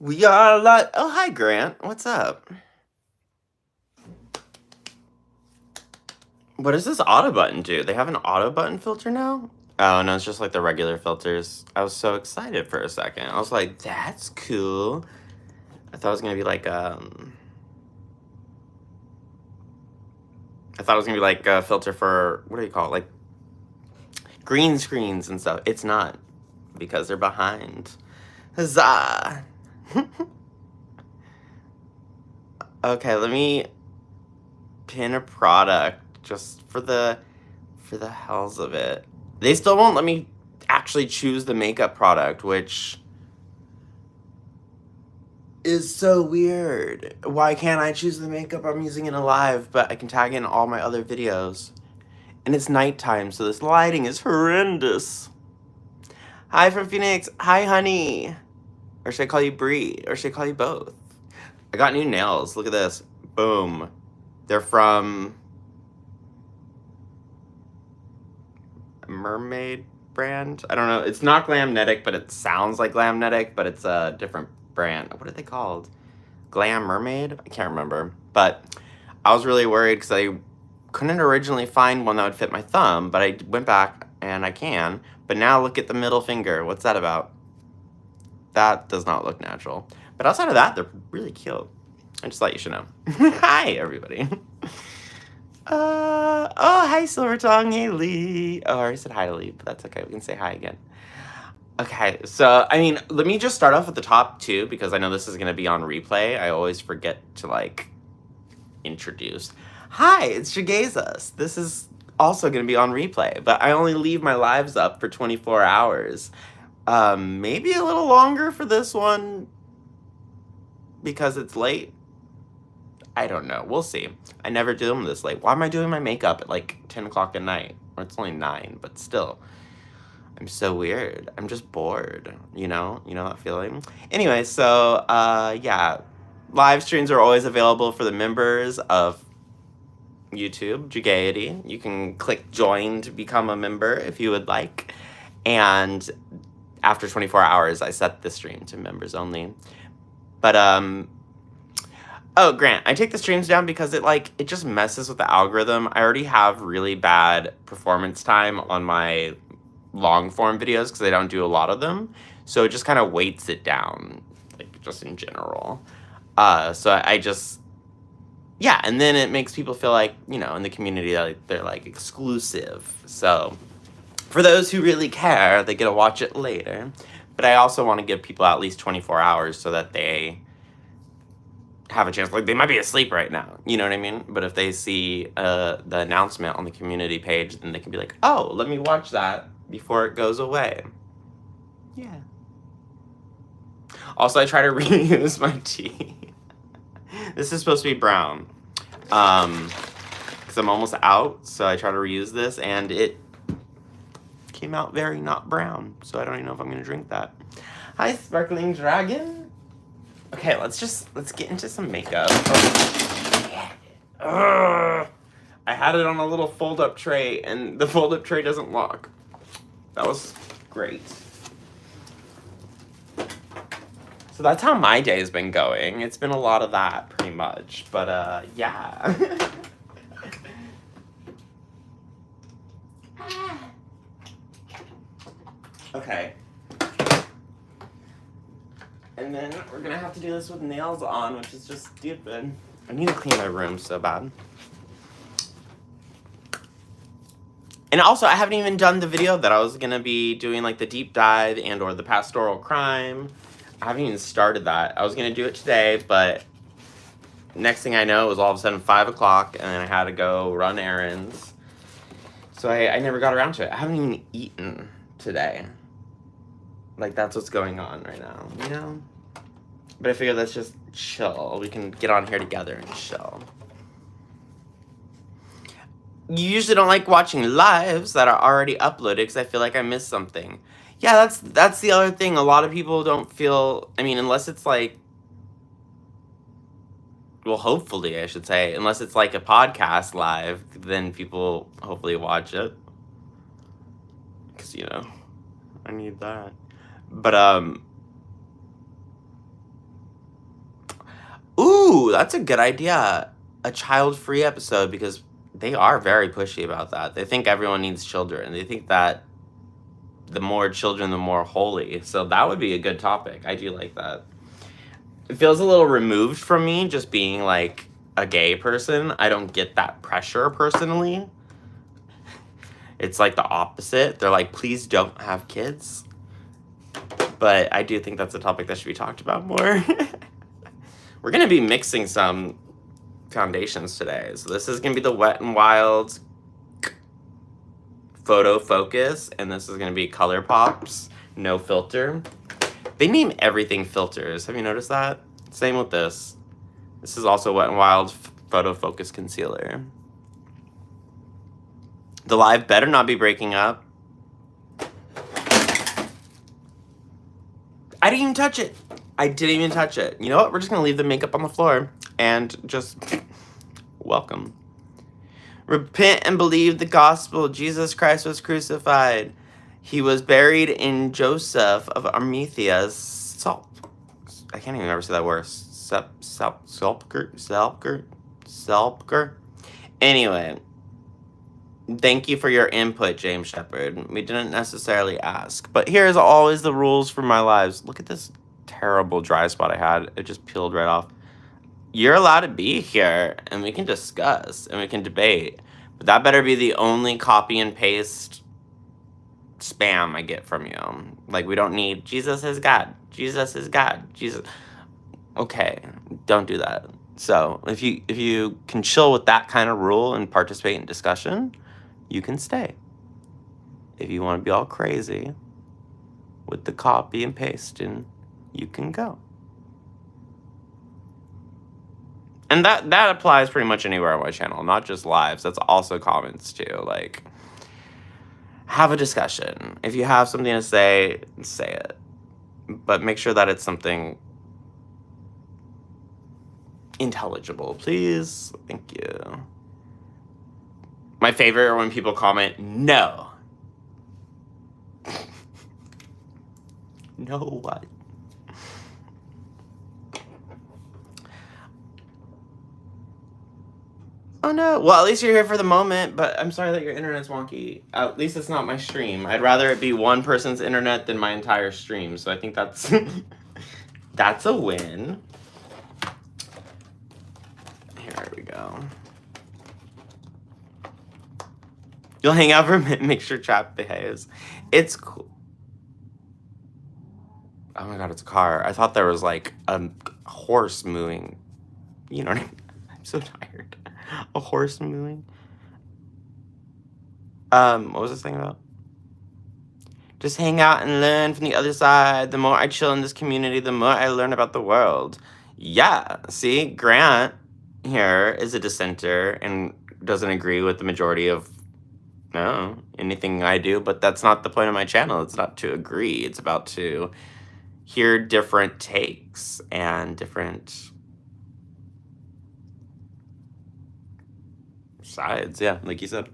We are live. Oh, hi, Grant. What's up? What does this auto button do? They have an auto button filter now? Oh, no, it's just like the regular filters. I was so excited for a second. I was like, that's cool. I thought it was going to be like, I thought it was going to be like a filter for, what do you call it? Like green screens and stuff. It's not, because they're behind. Huzzah! Okay, let me pin a product just for the hells of it. They still won't let me actually choose the makeup product, which is so weird. Why can't I choose the makeup I'm using in a live, but I can tag in all my other videos? And it's nighttime, so this lighting is horrendous. Hi from Phoenix. Hi, honey. Or should I call you Bree? Or should I call you both? I got new nails. Look at this. Boom. They're from Mermaid brand. I don't know. It's not Glamnetic, but it sounds like Glamnetic, but it's a different brand. What are they called? Glam Mermaid? I can't remember. But I was really worried because I couldn't originally find one that would fit my thumb, but I went back and I can. But now look at the middle finger. What's that about? That does not look natural. But outside of that, they're really cute. I just thought you should know. Hi, everybody. Oh, hi, Silver Tongue. Hey, Lee. Oh, I already said hi to Lee, but that's okay. We can say hi again. Okay, so, I mean, let me just start off at the top, too, because I know this is going to be on replay. I always forget to, like, introduce. Hi, it's JeGaysus. This is also going to be on replay, but I only leave my lives up for 24 hours. Maybe a little longer for this one because it's late. I don't know. We'll see. I never do them this late. Why am I doing my makeup at like 10 o'clock at night? Or it's only 9, but still. I'm so weird. I'm just bored, you know? You know that feeling? Anyway, so, yeah. Live streams are always available for the members of YouTube, Jegayity. You can click join to become a member if you would like. And after 24 hours, I set the stream to members only. But, oh, Grant, I take the streams down because it just messes with the algorithm. I already have really bad performance time on my long form videos because I don't do a lot of them. So it just kind of weights it down, like just in general. So I just, yeah, and then it makes people feel like, you know, in the community that they're like exclusive. So for those who really care, they get to watch it later. But I also want to give people at least 24 hours so that they have a chance. Like, they might be asleep right now, you know what I mean? But if they see the announcement on the community page, then they can be like, oh, let me watch that before it goes away. Yeah. Also, I try to reuse my tea. This is supposed to be brown. Because I'm almost out, so I try to reuse this, and it came out very not brown. So I don't even know if I'm going to drink that. Hi, Sparkling Dragon. Okay, let's get into some makeup. Oh. I had it on a little fold-up tray, and the fold-up tray doesn't lock. That was great. So that's how my day's been going. It's been a lot of that, pretty much. But, yeah. Okay. And then we're gonna have to do this with nails on, which is just stupid. I need to clean my room so bad. And also, I haven't even done the video that I was gonna be doing, like the deep dive and or the pastoral crime. I haven't even started that. I was gonna do it today, but next thing I know, it was all of a sudden 5 o'clock, and then I had to go run errands. So I never got around to it. I haven't even eaten today. Like, that's what's going on right now, you know? But I figure let's just chill. We can get on here together and chill. You usually don't like watching lives that are already uploaded because I feel like I missed something. Yeah, that's the other thing. A lot of people don't feel... I mean, unless it's like... Well, hopefully, I should say. Unless it's like a podcast live, then people hopefully watch it. Because, you know, I need that. But, Ooh, that's a good idea. A child-free episode, because they are very pushy about that. They think everyone needs children. They think that the more children, the more holy. So that would be a good topic. I do like that. It feels a little removed from me, just being like a gay person. I don't get that pressure personally. It's like the opposite. They're like, please don't have kids. But I do think that's a topic that should be talked about more. We're going to be mixing some foundations today. So this is going to be the Wet n Wild Photo Focus, and this is going to be Color Pops, no filter. They name everything filters. Have you noticed that? Same with this. This is also Wet n Wild Photo Focus Concealer. The live better not be breaking up. I didn't even touch it. I didn't even touch it. You know what? We're just going to leave the makeup on the floor and just welcome. Repent and believe the gospel. Jesus Christ was crucified. He was buried in Joseph of Arimathea. I can't even ever say that word. Sepulcher. Anyway, thank you for your input, James Shepard. We didn't necessarily ask, but here's always the rules for my lives. Look at this terrible dry spot I had. It just peeled right off. You're allowed to be here, and we can discuss, and we can debate, but that better be the only copy and paste spam I get from you. Like, we don't need Jesus is God. Jesus is God. Jesus. Okay, don't do that. So if you can chill with that kind of rule and participate in discussion, you can stay. If you want to be all crazy with the copy and pasting, you can go. And that applies pretty much anywhere on my channel, not just lives. That's also comments too. Like, have a discussion. If you have something to say, say it. But make sure that it's something intelligible, please. Thank you. My favorite are when people comment, no. No what? Oh no. Well, at least you're here for the moment, but I'm sorry that your internet's wonky. At least it's not my stream. I'd rather it be one person's internet than my entire stream, so I think that's that's a win. Here we go. You'll hang out for a minute, make sure chat behaves. It's cool. Oh my god, it's a car. I thought there was like a horse moving. You know what I mean? I'm so tired. A horse moving. What was this thing about? Just hang out and learn from the other side. The more I chill in this community, the more I learn about the world. Yeah, see, Grant here is a dissenter and doesn't agree with the majority of anything I do, but that's not the point of my channel. It's not to agree. It's about to hear different takes and different sides. Yeah, like you said.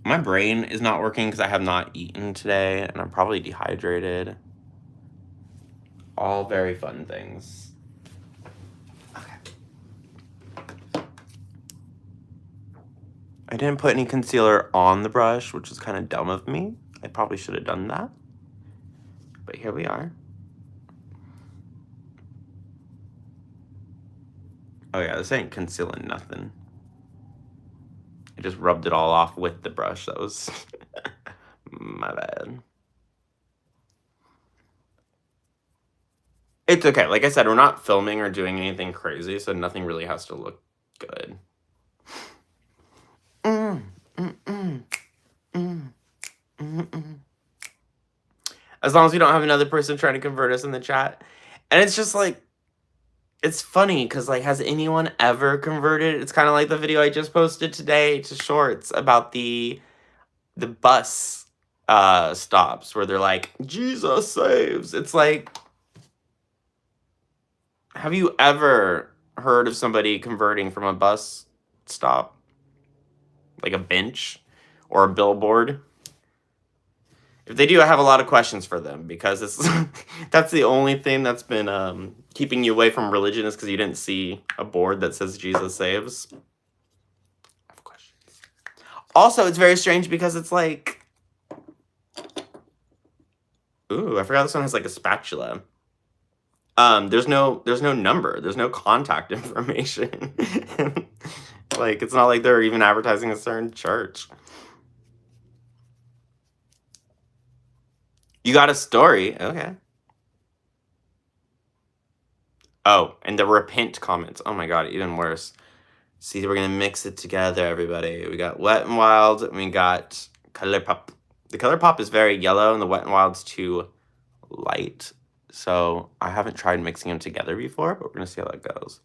My brain is not working because I have not eaten today, and I'm probably dehydrated. All very fun things. Okay. I didn't put any concealer on the brush, which is kind of dumb of me. I probably should have done that. But here we are. Oh yeah, this ain't concealing nothing. I just rubbed it all off with the brush. That was my bad. It's okay. Like I said, we're not filming or doing anything crazy, so nothing really has to look good. As long as we don't have another person trying to convert us in the chat. And it's just like, it's funny because, like, has anyone ever converted? It's kind of like the video I just posted today to Shorts about the bus stops where they're like, Jesus saves. It's like, have you ever heard of somebody converting from a bus stop? Like a bench or a billboard? If they do, I have a lot of questions for them because it's that's the only thing that's been keeping you away from religion is because you didn't see a board that says Jesus saves. I have questions. Also, it's very strange because it's like, ooh, I forgot this one has like a spatula. There's no number. There's no contact information. Like, it's not like they're even advertising a certain church. You got a story. Okay. Oh, and the repent comments. Oh my god, even worse. See, we're gonna mix it together, everybody. We got Wet and Wild, and we got Color Pop. The Color Pop is very yellow, and the Wet and Wild's too light. So I haven't tried mixing them together before, but we're gonna see how that goes.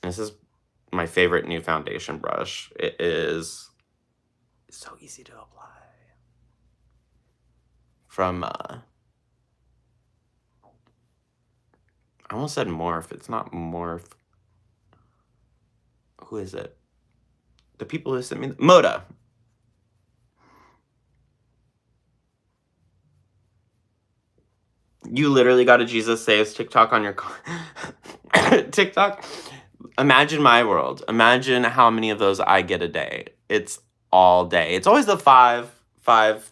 And this is my favorite new foundation brush. It is so easy to apply. From, I almost said Morph. It's not Morph. Who is it? The people who sent me... Moda. You literally got a Jesus Saves TikTok on your... TikTok? Imagine my world. Imagine how many of those I get a day. It's all day. It's always the five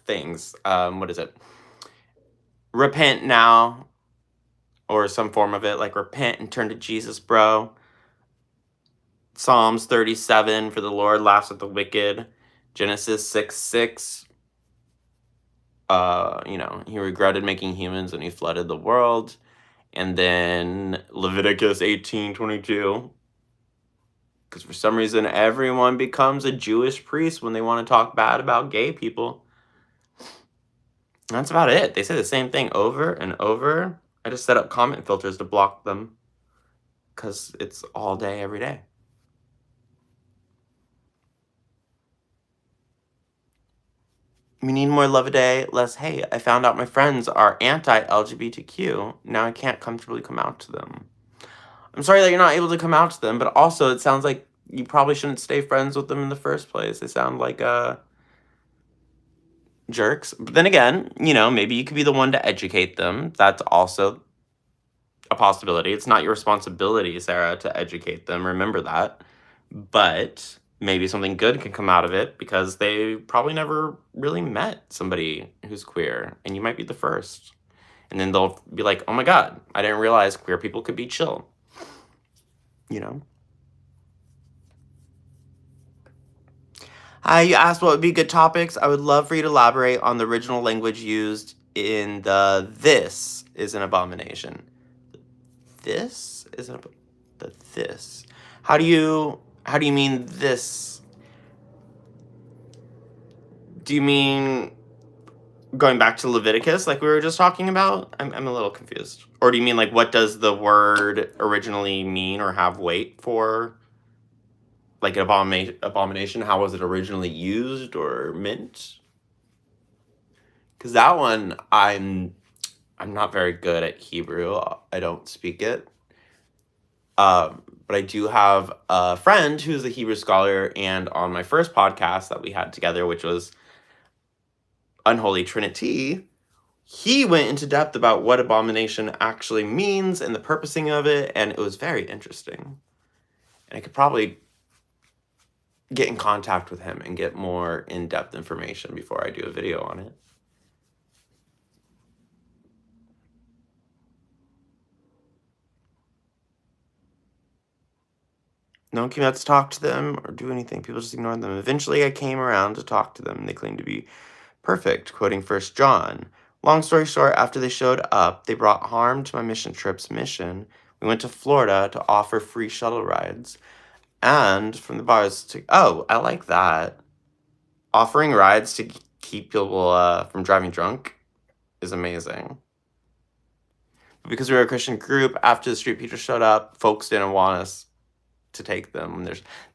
things. What is it? Repent now, or some form of it, like repent and turn to Jesus, bro. Psalms 37, for the Lord laughs at the wicked. Genesis 6:6. He regretted making humans and he flooded the world. And then Leviticus 18:22. Because for some reason, everyone becomes a Jewish priest when they want to talk bad about gay people. That's about it. They say the same thing over and over. I just set up comment filters to block them. Because it's all day, every day. We need more love a day, less hate. I found out my friends are anti-LGBTQ. Now I can't comfortably come out to them. I'm sorry that you're not able to come out to them, but also it sounds like you probably shouldn't stay friends with them in the first place. They sound like jerks. But then again, maybe you could be the one to educate them. That's also a possibility. It's not your responsibility, Sarah, to educate them. Remember that. But maybe something good can come out of it because they probably never really met somebody who's queer, and you might be the first. And then they'll be like, oh my god, I didn't realize queer people could be chill. Hi, you asked what would be good topics. I would love for you to elaborate on the original language used in the this is an abomination. This is the this. How do you mean this? Do you mean going back to Leviticus like we were just talking about? I'm a little confused. Or do you mean like what does the word originally mean or have weight for? Like an abomination, how was it originally used or meant? Because that one, I'm not very good at Hebrew. I don't speak it. But I do have a friend who's a Hebrew scholar, and on my first podcast that we had together, which was Unholy Trinity, he went into depth about what abomination actually means and the purposing of it, and it was very interesting. And I could probably get in contact with him and get more in-depth information before I do a video on it. No one came out to talk to them or do anything. People just ignored them. Eventually, I came around to talk to them, and they claimed to be perfect, quoting 1 John. Long story short, after they showed up, they brought harm to my mission trip's mission. We went to Florida to offer free shuttle rides. And from the bars to... Oh, I like that. Offering rides to keep people from driving drunk is amazing. But because we were a Christian group, after the street preacher showed up, folks didn't want us to take them.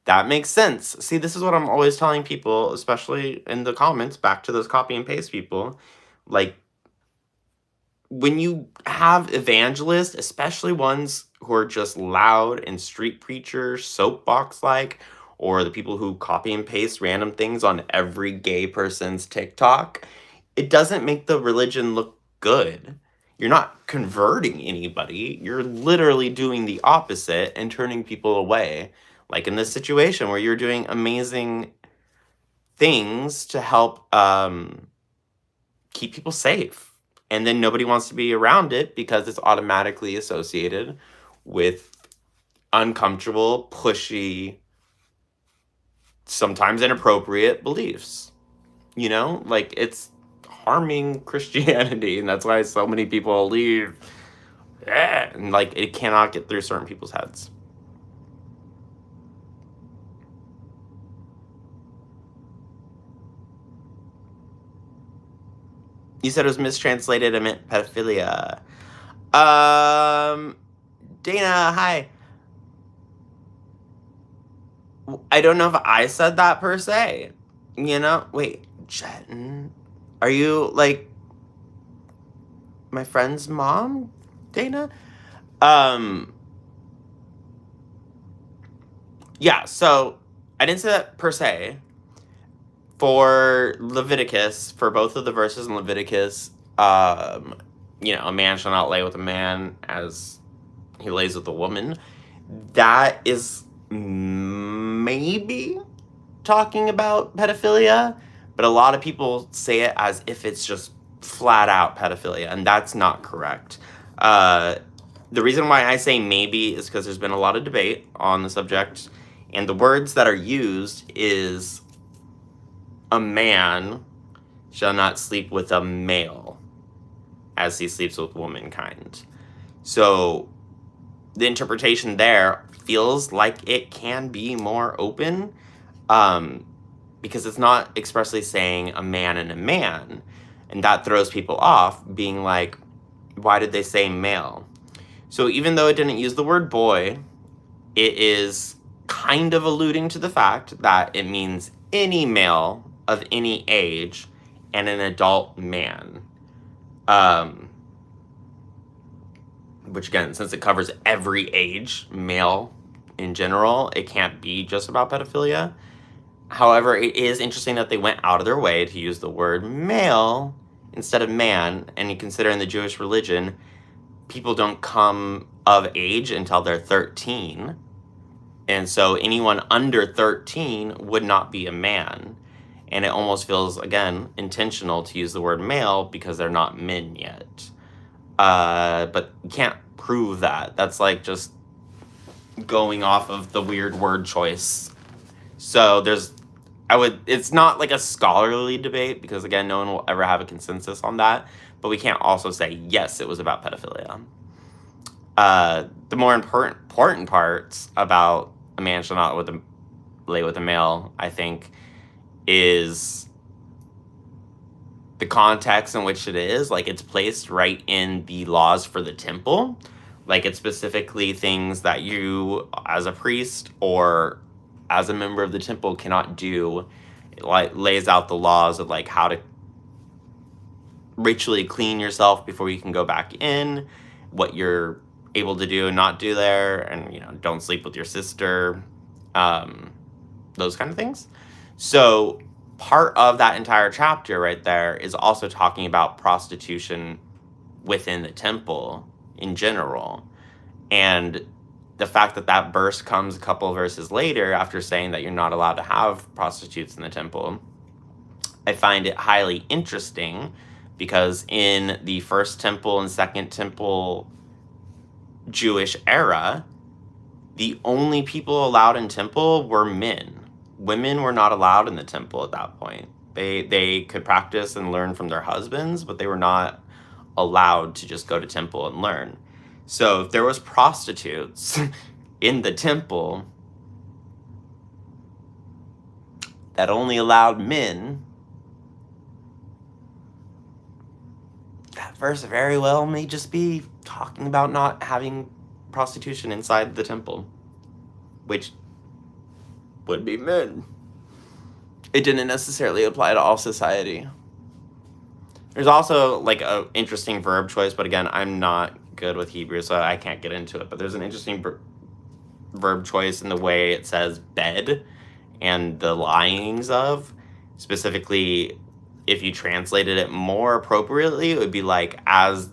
That makes sense. See, this is what I'm always telling people, especially in the comments, back to those copy and paste people. Like, when you have evangelists, especially ones who are just loud and street preachers, soapbox-like, or the people who copy and paste random things on every gay person's TikTok, it doesn't make the religion look good. You're not converting anybody. You're literally doing the opposite and turning people away. Like in this situation where you're doing amazing things to help keep people safe. And then nobody wants to be around it because it's automatically associated with uncomfortable, pushy, sometimes inappropriate beliefs. You know, like it's harming Christianity, and that's why so many people leave. And like it cannot get through certain people's heads. You said it was mistranslated. I meant pedophilia. Dana, hi. I don't know if I said that per se. You know? Wait, Jen? Are you, like, my friend's mom, Dana? Yeah, so I didn't say that per se. For Leviticus, for both of the verses in Leviticus, you know, a man shall not lay with a man as he lays with a woman. That is maybe talking about pedophilia, but a lot of people say it as if it's just flat out pedophilia, and that's not correct. The reason why I say maybe is because there's been a lot of debate on the subject, and the words that are used is a man shall not sleep with a male as he sleeps with womankind. So the interpretation there feels like it can be more open, because it's not expressly saying a man and a man, and that throws people off, being like, why did they say male? So even though it didn't use the word boy, it is kind of alluding to the fact that it means any male of any age and an adult man. Which again, since it covers every age, male in general, it can't be just about pedophilia. However, it is interesting that they went out of their way to use the word male instead of man, and you consider in the Jewish religion, people don't come of age until they're 13. And so anyone under 13 would not be a man. And it almost feels, again, intentional to use the word male because they're not men yet. But you can't prove that. That's like just going off of the weird word choice. So it's not like a scholarly debate because, again, no one will ever have a consensus on that. But we can't also say, yes, it was about pedophilia. The more important parts about a man shall not lay with a male, I think, is the context in which it is. Like, it's placed right in the laws for the temple. Like, it's specifically things that you, as a priest or as a member of the temple, cannot do. It, like, lays out the laws of, like, how to ritually clean yourself before you can go back in, what you're able to do and not do there, and, you know, don't sleep with your sister, those kind of things. So part of that entire chapter right there is also talking about prostitution within the temple in general. And the fact that that verse comes a couple of verses later after saying that you're not allowed to have prostitutes in the temple, I find it highly interesting because in the first temple and second temple Jewish era, the only people allowed in temple were men. Women were not allowed in the temple at that point. They could practice and learn from their husbands, but they were not allowed to just go to temple and learn. So if there was prostitutes in the temple that only allowed men, that verse very well may just be talking about not having prostitution inside the temple, which would be men. It didn't necessarily apply to all society. There's also like a interesting verb choice, but again, I'm not good with Hebrew, so I can't get into it. But there's an interesting verb choice in the way it says bed, and the lyings of. Specifically, if you translated it more appropriately, it would be like as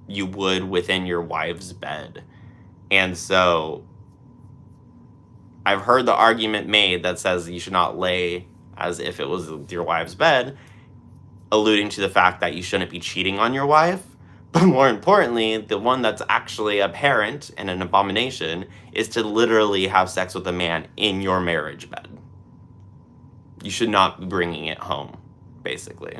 you would within your wife's bed. And so I've heard the argument made that says you should not lay as if it was your wife's bed, alluding to the fact that you shouldn't be cheating on your wife. But more importantly, the one that's actually apparent and an abomination is to literally have sex with a man in your marriage bed. You should not be bringing it home, basically.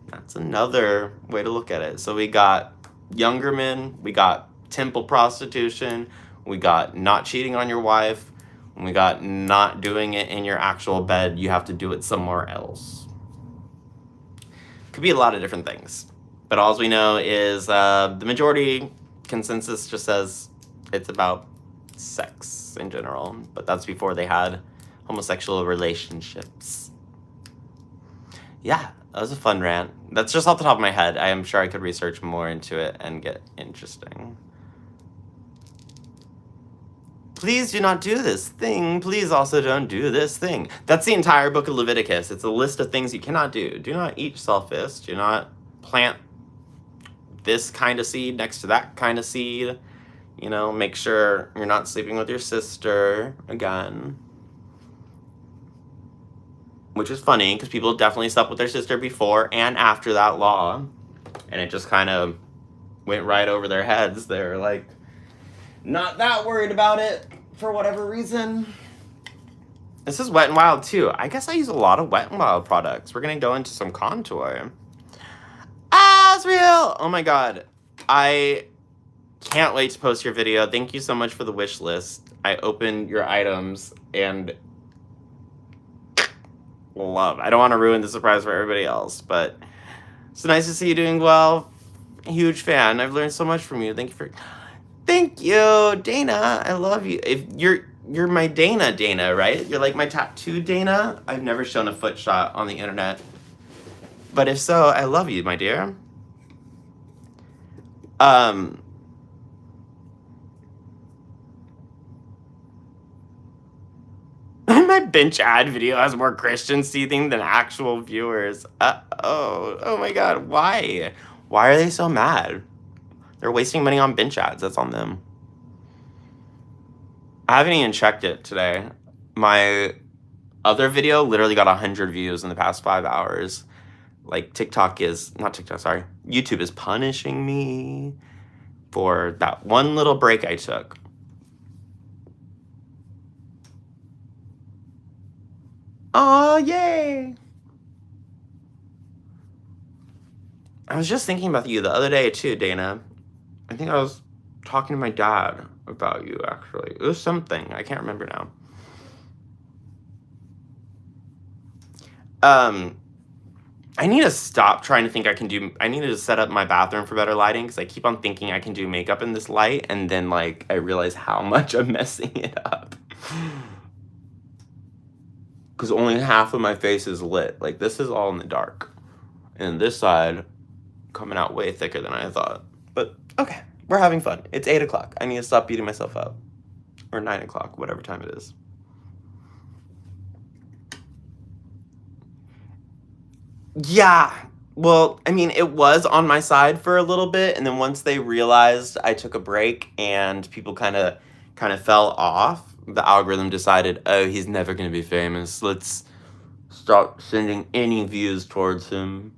That's another way to look at it. So we got younger men, we got temple prostitution, we got not cheating on your wife, and we got not doing it in your actual bed. You have to do it somewhere else. Could be a lot of different things. But all we know is the majority consensus just says it's about sex in general. But that's before they had homosexual relationships. Yeah, that was a fun rant. That's just off the top of my head. I am sure I could research more into it and get interesting. Please do not do this thing. Please also don't do this thing. That's the entire book of Leviticus. It's a list of things you cannot do. Do not eat shellfish. Do not plant this kind of seed next to that kind of seed. You know, make sure you're not sleeping with your sister again. Which is funny, because people definitely slept with their sister before and after that law. And it just kind of went right over their heads. They're like, not that worried about it for whatever reason. This is Wet n Wild too. I guess I use a lot of Wet n Wild products. We're going to go into some contour. Asriel! Oh my god. I can't wait to post your video. Thank you so much for the wish list. I opened your items and love. I don't want to ruin the surprise for everybody else, but it's nice to see you doing well. Huge fan. I've learned so much from you. Thank you, Dana. I love you. If you're my Dana, right? You're like my tattoo Dana. I've never shown a foot shot on the internet, but if so, I love you, my dear. My bench ad video has more Christian seething than actual viewers. Oh my god, why? Why are they so mad? They're wasting money on bench ads. That's on them. I haven't even checked it today. My other video literally got 100 views in the past 5 hours. Like, YouTube is punishing me for that one little break I took. Oh, yay! I was just thinking about you the other day, too, Dana. I think I was talking to my dad about you, actually. It was something. I can't remember now. I need to stop trying to think I need to set up my bathroom for better lighting, because I keep on thinking I can do makeup in this light, and then, like, I realize how much I'm messing it up. Because only half of my face is lit. Like, this is all in the dark. And this side coming out way thicker than I thought. But, okay. We're having fun. It's 8 o'clock. I need to stop beating myself up. Or 9 o'clock, whatever time it is. Yeah. Well, I mean, it was on my side for a little bit. And then once they realized I took a break and people kind of fell off, the algorithm decided, oh, he's never going to be famous. Let's stop sending any views towards him.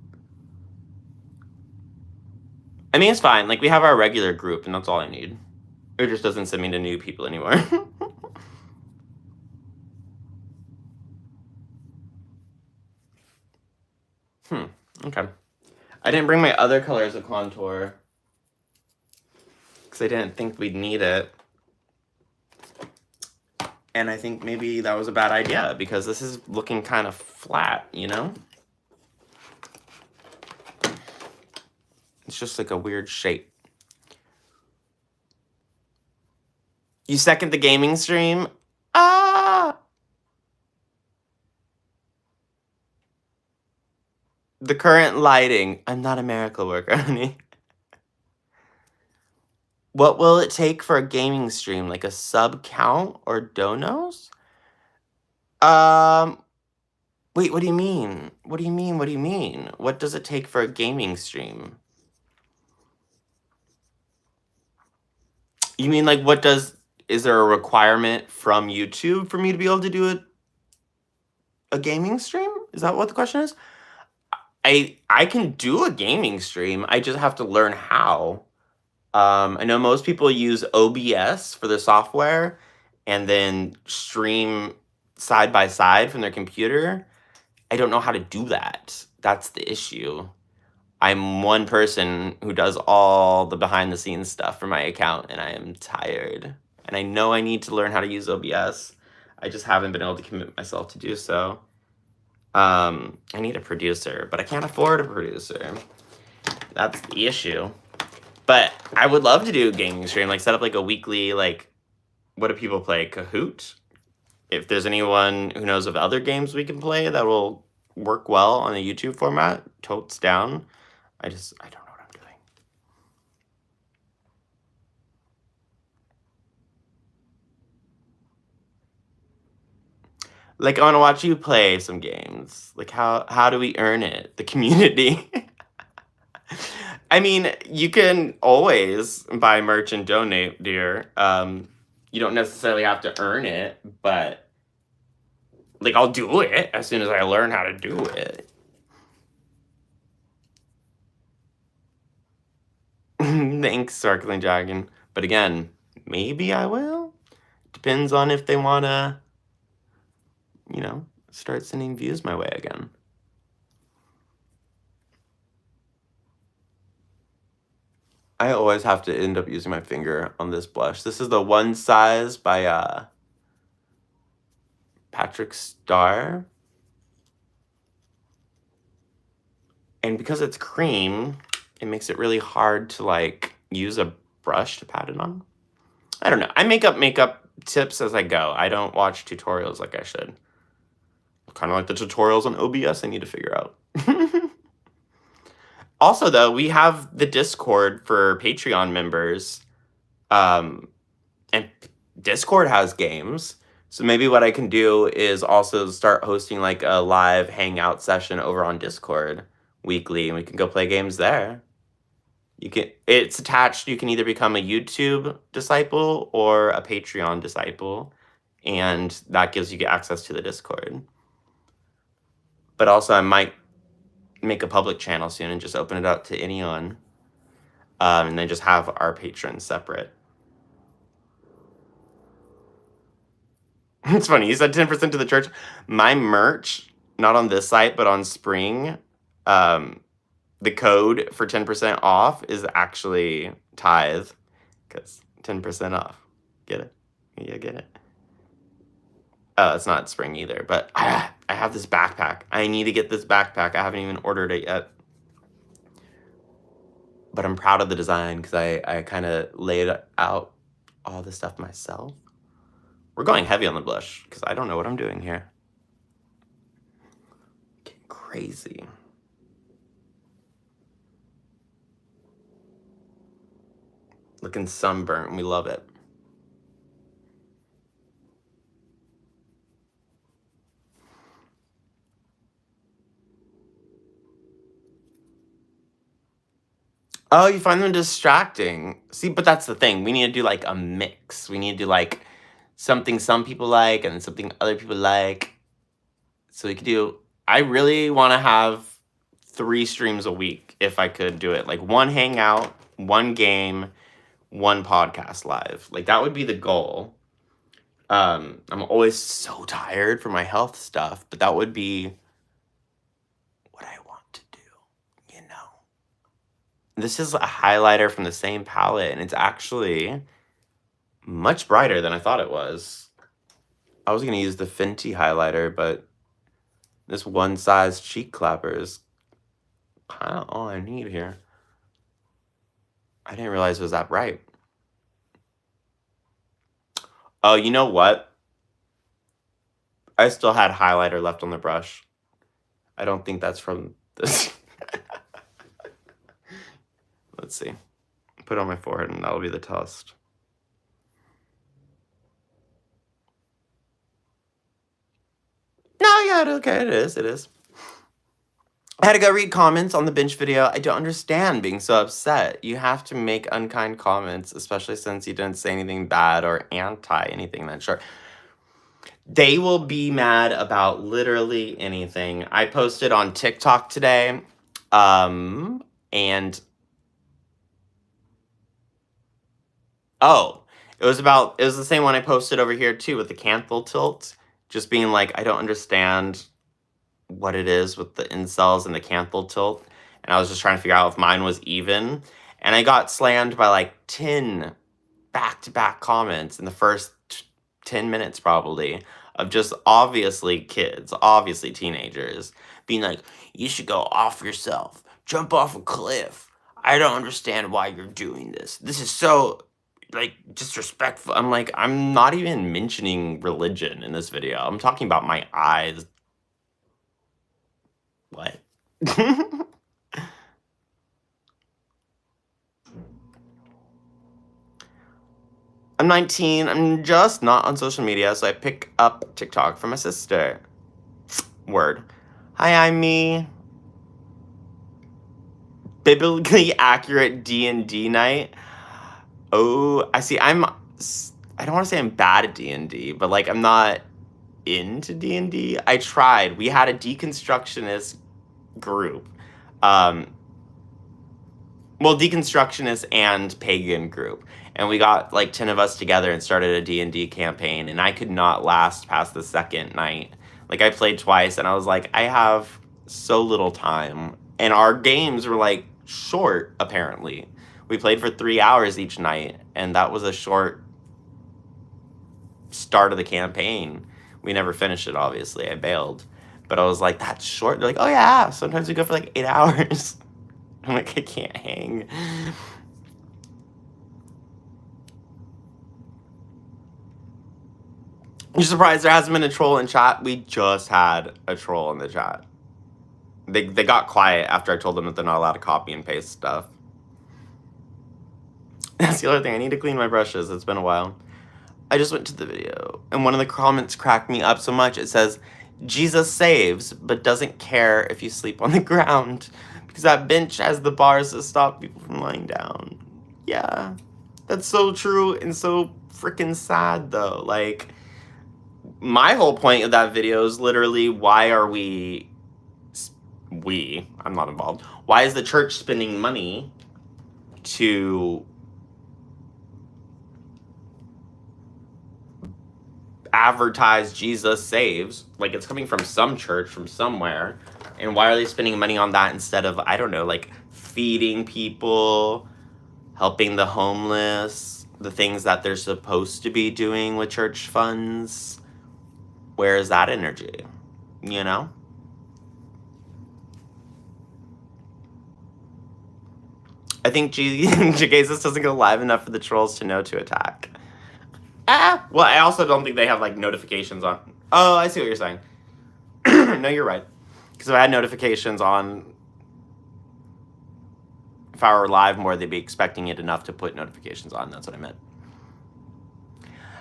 I mean, it's fine. Like, we have our regular group, and that's all I need. It just doesn't send me to new people anymore. Okay. I didn't bring my other colors of contour, because I didn't think we'd need it. And I think maybe that was a bad idea, because this is looking kind of flat, you know? It's just like a weird shape. You second the gaming stream? Ah! The current lighting. I'm not a miracle worker, honey. What will it take for a gaming stream? Like a sub count or donos? Um, wait, what do you mean? What do you mean? What do you mean? What does it take for a gaming stream? You mean like is there a requirement from YouTube for me to be able to do a gaming stream? Is that what the question is? I can do a gaming stream. I just have to learn how. I know most people use OBS for their software and then stream side by side from their computer. I don't know how to do that. That's the issue. I'm one person who does all the behind the scenes stuff for my account, and I am tired. And I know I need to learn how to use OBS. I just haven't been able to commit myself to do so. I need a producer, but I can't afford a producer. That's the issue. But I would love to do a gaming stream, like set up like a weekly, like, what do people play? Kahoot? If there's anyone who knows of other games we can play that will work well on a YouTube format, totes down. I don't know what I'm doing. Like, I want to watch you play some games. Like, how do we earn it? The community. I mean, you can always buy merch and donate, dear. You don't necessarily have to earn it, but like, I'll do it as soon as I learn how to do it. Thanks, Sparkling Dragon. But again, maybe I will. Depends on if they want to, start sending views my way again. I always have to end up using my finger on this blush. This is the One Size by Patrick Starr. And because it's cream, it makes it really hard to like use a brush to pat it on. I don't know. I make up makeup tips as I go. I don't watch tutorials like I should. Kind of like the tutorials on OBS I need to figure out. Also, though, we have the Discord for Patreon members. And Discord has games. So maybe what I can do is also start hosting like a live hangout session over on Discord weekly, and we can go play games there. It's attached. You can either become a YouTube disciple or a Patreon disciple, and that gives you access to the Discord. But also, I might make a public channel soon and just open it up to anyone, and then just have our patrons separate. It's funny, you said 10% to the church. My merch, not on this site, but on Spring, the code for 10% off is actually tithe, because 10% off. Get it? Yeah, get it. It's not Spring either, but I have this backpack. I need to get this backpack. I haven't even ordered it yet. But I'm proud of the design because I kind of laid out all this stuff myself. We're going heavy on the blush because I don't know what I'm doing here. Getting crazy. Looking sunburnt. We love it. Oh, you find them distracting. See, but that's the thing. We need to do like a mix. We need to do like something some people like and something other people like. So we could do, I really want to have 3 streams a week if I could do it. Like 1 hangout, 1 game, 1 podcast live. Like that would be the goal. I'm always so tired for my health stuff, but that would be what I want to do, you know. This is a highlighter from the same palette, and it's actually much brighter than I thought it was. I was going to use the Fenty highlighter, but this One Size cheek clapper is kind of all I need here. I didn't realize it was that bright. Oh, you know what? I still had highlighter left on the brush. I don't think that's from this. Let's see. Put it on my forehead and that'll be the test. Yeah, okay, it is. It is. I had to go read comments on the binge video. I don't understand being so upset. You have to make unkind comments, especially since you didn't say anything bad or anti anything that short. They will be mad about literally anything. I posted on TikTok today, and oh, it was the same one I posted over here too with the cancel tilt, just being like, I don't understand what it is with the incels and the cancel tilt, and I was just trying to figure out if mine was even, and I got slammed by like 10 back-to-back comments in the first 10 minutes probably of just obviously kids, obviously teenagers, being like, you should go off yourself, jump off a cliff. I don't understand why you're doing this. This is so, like, disrespectful. I'm like, I'm not even mentioning religion in this video. I'm talking about my eyes. What? I'm 19. I'm just not on social media, so I pick up TikTok from my sister. Word. Hi, I'm me. Biblically accurate D&D night. Oh, I see. I don't want to say I'm bad at D&D, but like I'm not into D&D. I tried. We had a deconstructionist group. Well, deconstructionist and pagan group. And we got like 10 of us together and started a D&D campaign, and I could not last past the second night. Like I played twice and I was like, I have so little time. And our games were like short, apparently. We played for 3 hours each night, and that was a short start of the campaign. We never finished it, obviously. I bailed. But I was like, that's short. They're like, oh yeah, sometimes we go for like 8 hours. I'm like, I can't hang. You're surprised there hasn't been a troll in chat? We just had a troll in the chat. They got quiet after I told them that they're not allowed to copy and paste stuff. That's the other thing. I need to clean my brushes. It's been a while. I just went to the video, and one of the comments cracked me up so much. It says, Jesus saves, but doesn't care if you sleep on the ground, because that bench has the bars to stop people from lying down. Yeah, that's so true and so freaking sad, though. Like, my whole point of that video is literally, why are I'm not involved. Why is the church spending money to advertise Jesus saves? Like, it's coming from some church, from somewhere. And why are they spending money on that instead of, I don't know, like feeding people, helping the homeless, the things that they're supposed to be doing with church funds? Where is that energy? You know? I think JeGaysus doesn't go live enough for the trolls to know to attack. Well, I also don't think they have, like, notifications on. Oh, I see what you're saying. No, you're right. Because if I had notifications on, if I were live more, they'd be expecting it enough to put notifications on. That's what I meant.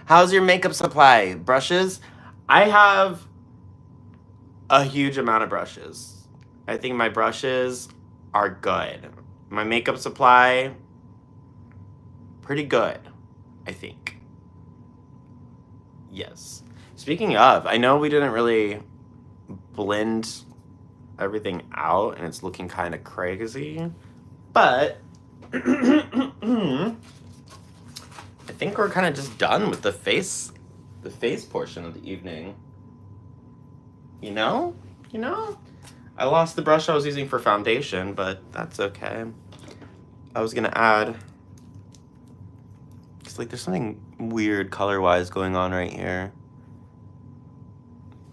How's your makeup supply? Brushes? I have a huge amount of brushes. I think my brushes are good. My makeup supply, pretty good, I think. Yes. Speaking of, I know we didn't really blend everything out, and it's looking kind of crazy, but I think we're kind of just done with the face portion of the evening. You know? I lost the brush I was using for foundation, but that's okay. I was gonna add, because like there's something weird color-wise going on right here.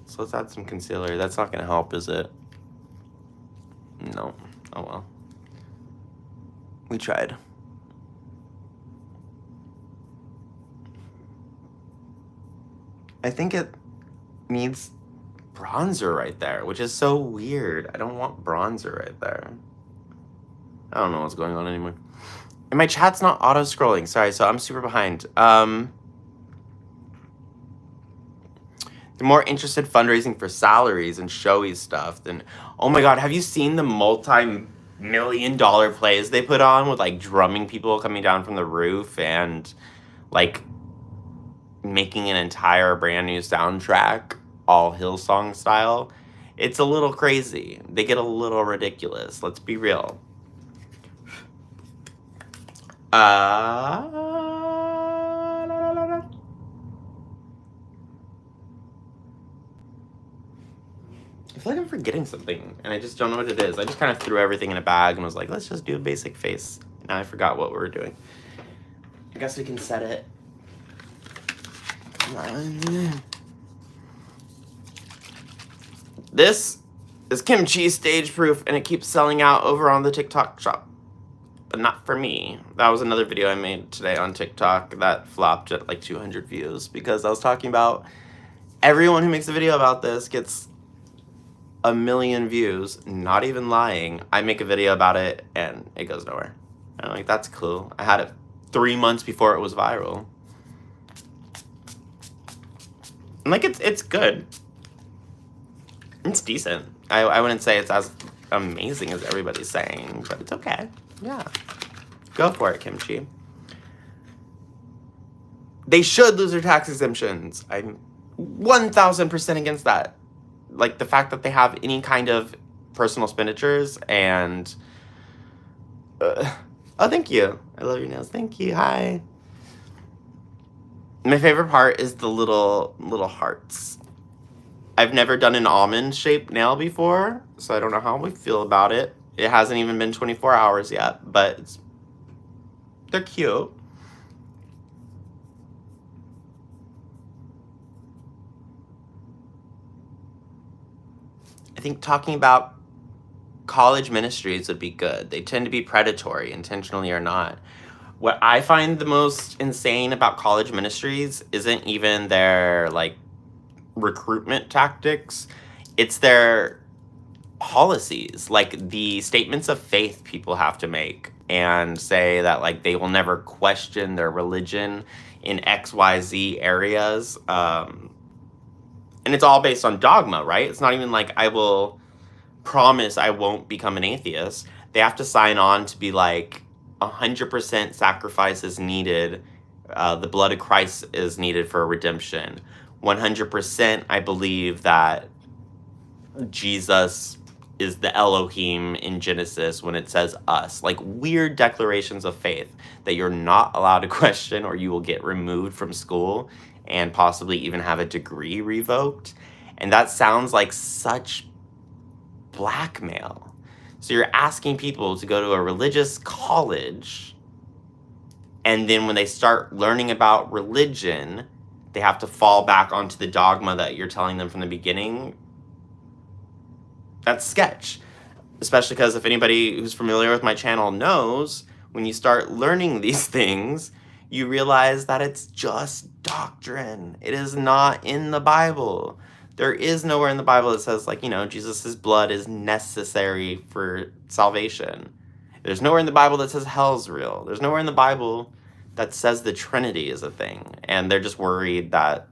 So let's add some concealer. That's not gonna help, is it? No. Oh well. We tried. I think it needs bronzer right there, which is so weird. I don't want bronzer right there. I don't know what's going on anymore. And my chat's not auto-scrolling. Sorry, so I'm super behind. They're more interested fundraising for salaries and showy stuff than, oh my god, have you seen the multi-million-dollar plays they put on with like drumming people coming down from the roof and like making an entire brand new soundtrack, all Hillsong style? It's a little crazy. They get a little ridiculous. Let's be real. I feel like I'm forgetting something, and I just don't know what it is. I just kind of threw everything in a bag and was like, let's just do a basic face. Now I forgot what we were doing. I guess we can set it. This is kimchi stage proof, and it keeps selling out over on the TikTok shop. But not for me. That was another video I made today on TikTok that flopped at like 200 views because I was talking about everyone who makes a video about this gets 1 million views. Not even lying. I make a video about it and it goes nowhere. And I'm like, that's cool. I had it 3 months before it was viral. And like, it's good. It's decent. I wouldn't say it's as amazing as everybody's saying, but it's okay. Yeah. Go for it, kimchi. They should lose their tax exemptions. I'm 1000% against that. Like, the fact that they have any kind of personal expenditures and... oh, thank you. I love your nails. Thank you. Hi. My favorite part is the little hearts. I've never done an almond-shaped nail before, so I don't know how we feel about it. It hasn't even been 24 hours yet, but they're cute. I think talking about college ministries would be good. They tend to be predatory, intentionally or not. What I find the most insane about college ministries isn't even their, like, recruitment tactics. It's their policies, like the statements of faith people have to make and say that like they will never question their religion in XYZ areas. And it's all based on dogma, right? It's not even like I will promise I won't become an atheist. They have to sign on to be like 100% sacrifice is needed. The blood of Christ is needed for redemption. 100% I believe that Jesus is the Elohim in Genesis when it says us. Like weird declarations of faith that you're not allowed to question or you will get removed from school and possibly even have a degree revoked. And that sounds like such blackmail. So you're asking people to go to a religious college, and then when they start learning about religion, they have to fall back onto the dogma that you're telling them from the beginning. That's sketch. Especially because if anybody who's familiar with my channel knows, when you start learning these things, you realize that it's just doctrine. It is not in the Bible. There is nowhere in the Bible that says, like, you know, Jesus' blood is necessary for salvation. There's nowhere in the Bible that says hell's real. There's nowhere in the Bible that says the Trinity is a thing. And they're just worried that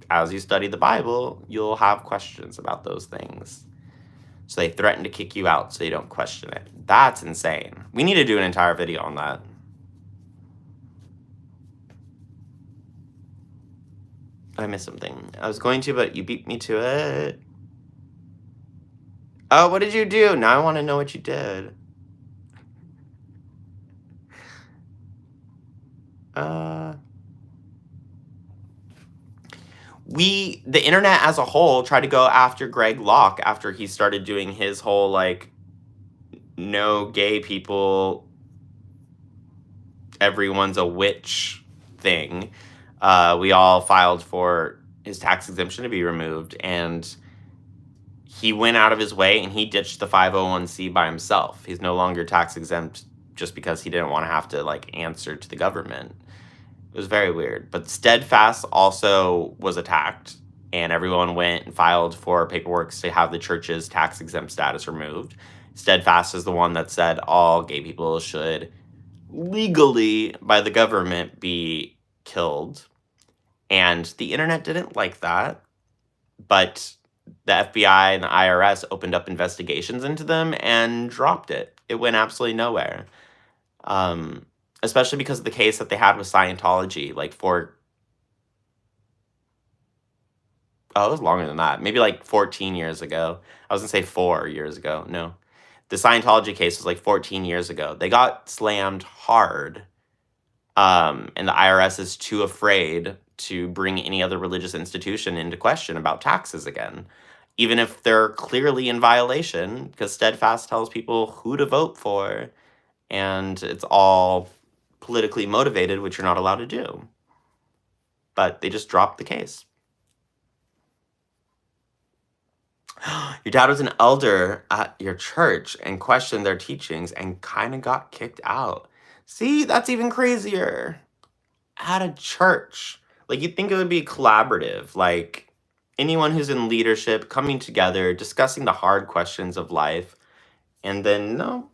as you study the Bible, you'll have questions about those things. So they threaten to kick you out so you don't question it. That's insane. We need to do an entire video on that. I missed something. I was going to, but you beat me to it. Oh, what did you do? Now I want to know what you did. The internet as a whole tried to go after Greg Locke after he started doing his whole, like, no gay people, everyone's a witch thing. We all filed for his tax exemption to be removed, and he went out of his way and he ditched the 501c by himself. He's no longer tax exempt just because he didn't want to have to, like, answer to the government. It was very weird. But Steadfast also was attacked, and everyone went and filed for paperwork to have the church's tax exempt status removed. Steadfast is the one that said all gay people should legally, by the government, be killed. And the internet didn't like that, but the FBI and the IRS opened up investigations into them and dropped it. It went absolutely nowhere. Especially because of the case that they had with Scientology, like it was longer than that. Maybe like 14 years ago. I was gonna say 4 years ago. No. The Scientology case was like 14 years ago. They got slammed hard. And the IRS is too afraid to bring any other religious institution into question about taxes again, even if they're clearly in violation, because Steadfast tells people who to vote for, and it's all politically motivated, which you're not allowed to do. But they just dropped the case. Your dad was an elder at your church and questioned their teachings and kind of got kicked out. See, that's even crazier. At a church. Like, you'd think it would be collaborative, like anyone who's in leadership coming together, discussing the hard questions of life, and then no,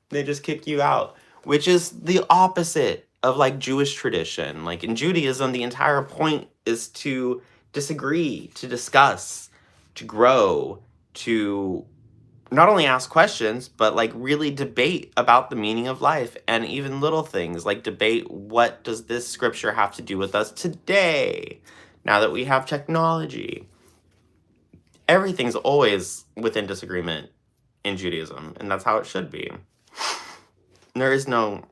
they just kick you out, which is the opposite of like Jewish tradition. Like in Judaism, the entire point is to disagree, to discuss, to grow, to not only ask questions, but like really debate about the meaning of life, and even little things like debate, what does this scripture have to do with us today now that we have technology? Everything's always within disagreement in Judaism, and that's how it should be. There is no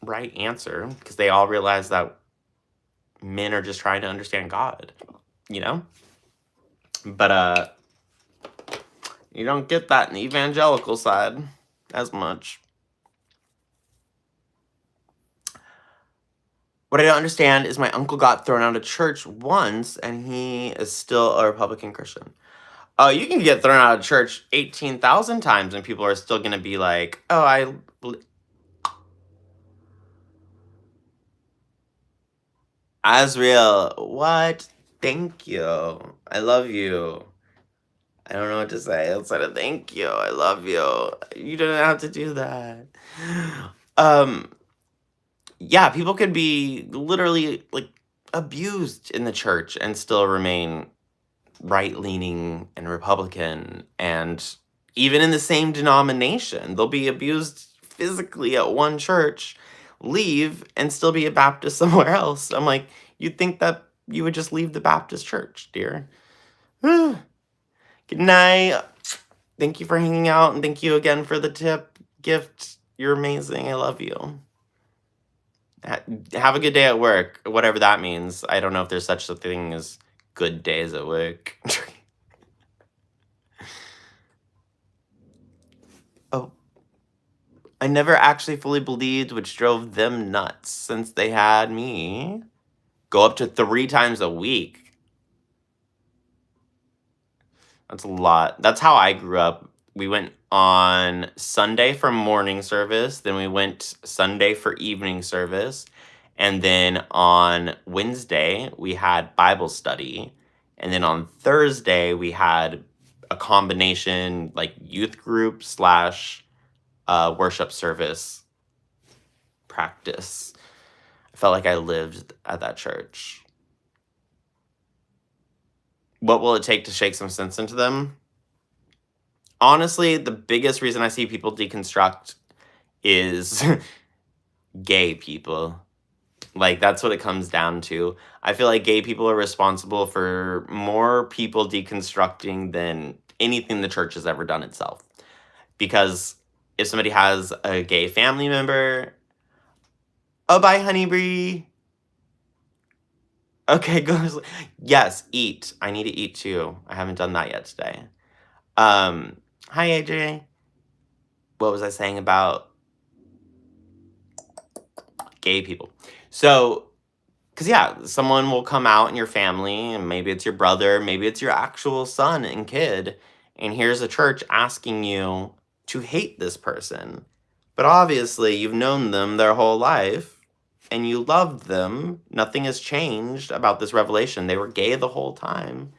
right answer because they all realize that men are just trying to understand God, you know? But you don't get that in the evangelical side as much. What I don't understand is my uncle got thrown out of church once and he is still a Republican Christian. Oh, you can get thrown out of church 18,000 times and people are still going to be like, oh, Azriel, what? Thank you. I love you. I don't know what to say outside of thank you. I love you. You don't have to do that. Yeah, people could be literally like abused in the church and still remain right-leaning and Republican, and even in the same denomination, they'll be abused physically at one church, leave, and still be a Baptist somewhere else. I'm like, you'd think that you would just leave the Baptist church, dear. Good night. Thank you for hanging out, and thank you again for the tip gift. You're amazing. I love you. Have a good day at work, whatever that means. I don't know if there's such a thing as good days at work. Oh, I never actually fully believed, which drove them nuts since they had me. Go up to 3 times a week. That's a lot. That's how I grew up. We went on Sunday for morning service, then we went Sunday for evening service, and then on Wednesday we had Bible study, and then on Thursday we had a combination like youth group slash worship service practice. I felt like I lived at that church. What will it take to shake some sense into them? Honestly, the biggest reason I see people deconstruct is gay people. Like, that's what it comes down to. I feel like gay people are responsible for more people deconstructing than anything the church has ever done itself. Because if somebody has a gay family member, oh, bye, honey Bree. Okay, go. Yes, eat. I need to eat too. I haven't done that yet today. Hi, AJ. What was I saying about gay people? So, because yeah, someone will come out in your family, and maybe it's your brother, maybe it's your actual son and kid, and here's a church asking you to hate this person. But obviously, you've known them their whole life, and you loved them. Nothing has changed about this revelation. They were gay the whole time.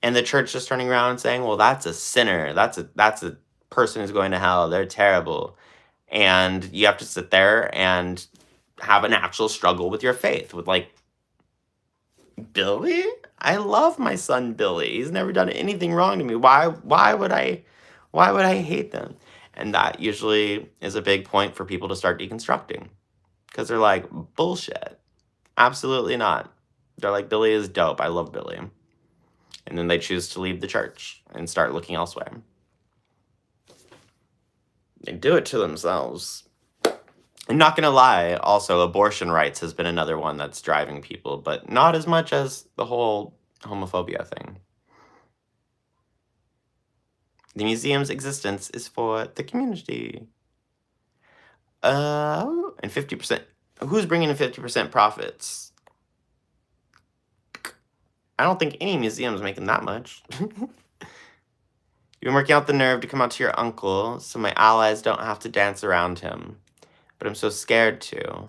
And the church just turning around and saying, well, that's a sinner. That's a person who's going to hell. They're terrible. And you have to sit there and have an actual struggle with your faith, with like Billy? I love my son Billy. He's never done anything wrong to me. Why would I hate them? And that usually is a big point for people to start deconstructing. Because they're like, bullshit. Absolutely not. They're like, Billy is dope. I love Billy. And then they choose to leave the church and start looking elsewhere. They do it to themselves. I'm not going to lie. Also, abortion rights has been another one that's driving people, but not as much as the whole homophobia thing. The museum's existence is for the community. And 50%. Who's bringing in 50% profits? I don't think any museum's making that much. You've been working out the nerve to come out to your uncle, so my allies don't have to dance around him. But I'm so scared to.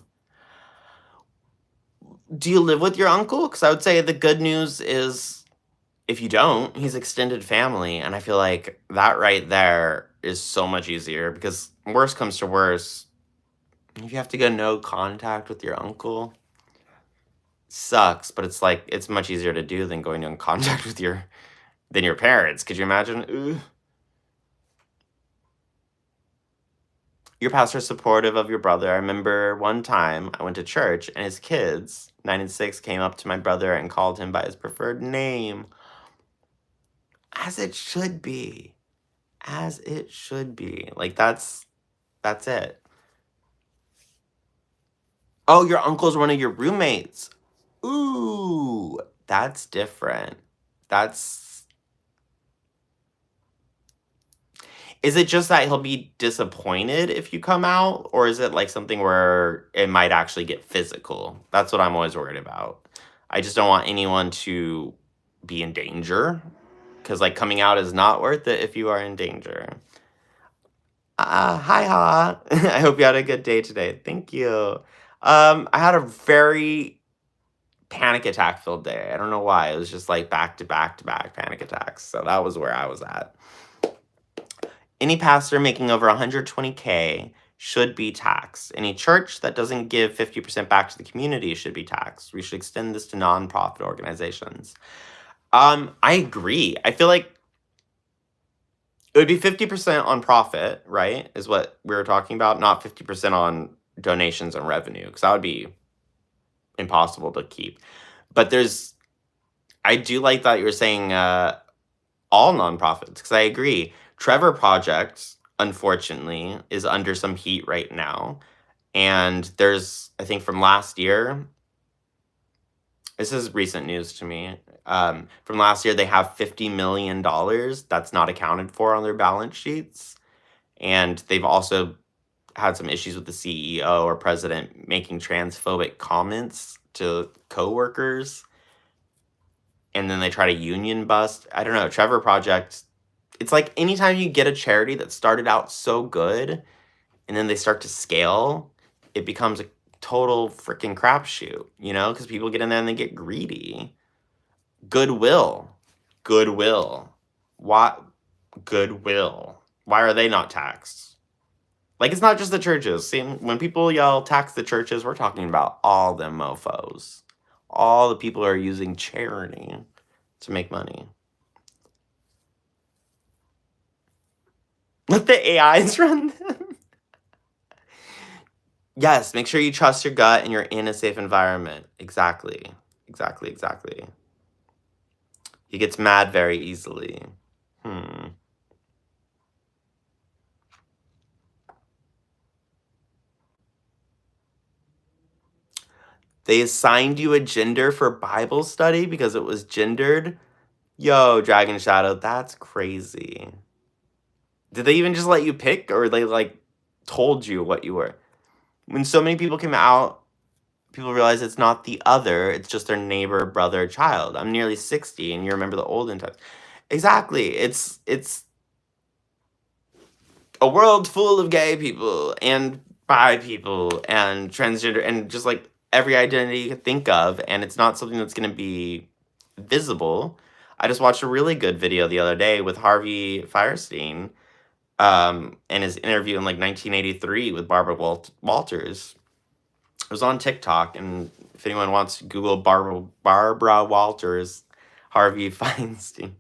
Do you live with your uncle? Because I would say the good news is, if you don't, he's extended family. And I feel like that right there is so much easier. Because worst comes to worst, if you have to go no contact with your uncle, sucks. But it's like, it's much easier to do than going in contact with your parents. Could you imagine? Ugh. Your pastor's supportive of your brother. I remember one time I went to church and his kids, 9 and 6, came up to my brother and called him by his preferred name. As it should be. As it should be. Like, that's it. Oh, your uncle's one of your roommates. Ooh, that's different. Is it just that he'll be disappointed if you come out? Or is it like something where it might actually get physical? That's what I'm always worried about. I just don't want anyone to be in danger. Because, like, coming out is not worth it if you are in danger. Hi, Ha. I hope you had a good day today. Thank you. I had a very panic attack filled day. I don't know why. It was just like back to back to back panic attacks. So that was where I was at. Any pastor making over 120K should be taxed. Any church that doesn't give 50% back to the community should be taxed. We should extend this to nonprofit organizations. I agree. I feel like it would be 50% on profit, right? Is what we were talking about, not 50% on donations and revenue, because that would be impossible to keep. But I do like that you were saying all nonprofits, because I agree. Trevor Project, unfortunately, is under some heat right now. And there's, I think from last year, this is recent news to me. From last year, they have $50 million that's not accounted for on their balance sheets. And they've also had some issues with the CEO or president making transphobic comments to coworkers. And then they try to union bust. I don't know. Trevor Project, it's like anytime you get a charity that started out so good and then they start to scale, it becomes a total freaking crapshoot, you know, because people get in there and they get greedy. Goodwill. Why? Goodwill. Why are they not taxed? Like, it's not just the churches. See, when people yell tax the churches, we're talking about all them mofos. All the people who are using charity to make money. Let the AIs run them. Yes, make sure you trust your gut and you're in a safe environment. Exactly. He gets mad very easily. They assigned you a gender for Bible study because it was gendered? Yo, Dragon Shadow, that's crazy. Did they even just let you pick, or they, like, told you what you were? When so many people came out, people realize it's not the other, it's just their neighbor, brother, child. I'm nearly 60, and you remember the olden times. Exactly. It's a world full of gay people, and bi people, and transgender, and just, like, every identity you could think of, and it's not something that's gonna be visible. I just watched a really good video the other day with Harvey Fierstein, and his interview in, like, 1983 with Barbara Walters. It was on TikTok, and If anyone wants to Google Barbara Walters, Harvey Feinstein.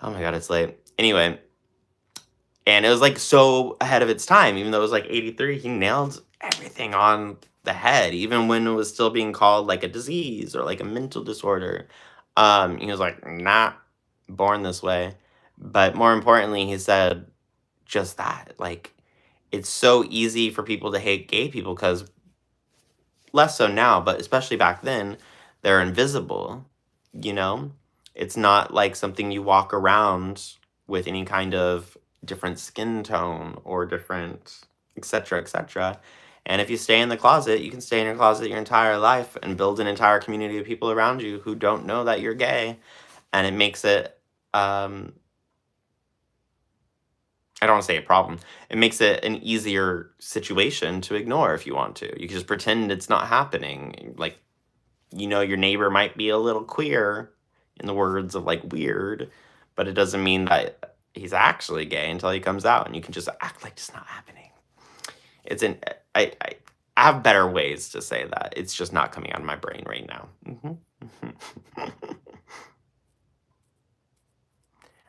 Oh my god, it's late. Anyway, and it was like so ahead of its time, even though it was like 83, he nailed everything on the head, even when it was still being called like a disease or like a mental disorder. He was like, not born this way. But more importantly, he said just that. Like, it's so easy for people to hate gay people because less so now, but especially back then, they're invisible, you know? It's not like something you walk around with any kind of different skin tone or different etc etc. And if you stay in the closet, you can stay in your closet your entire life and build an entire community of people around you who don't know that you're gay, and it makes it I don't want to say a problem. It makes it an easier situation to ignore if you want to. You can just pretend it's not happening. Like, you know, your neighbor might be a little queer, in the words of like Weird, but it doesn't mean that he's actually gay until he comes out, and you can just act like it's not happening. It's an I have better ways to say that. It's just not coming out of my brain right now.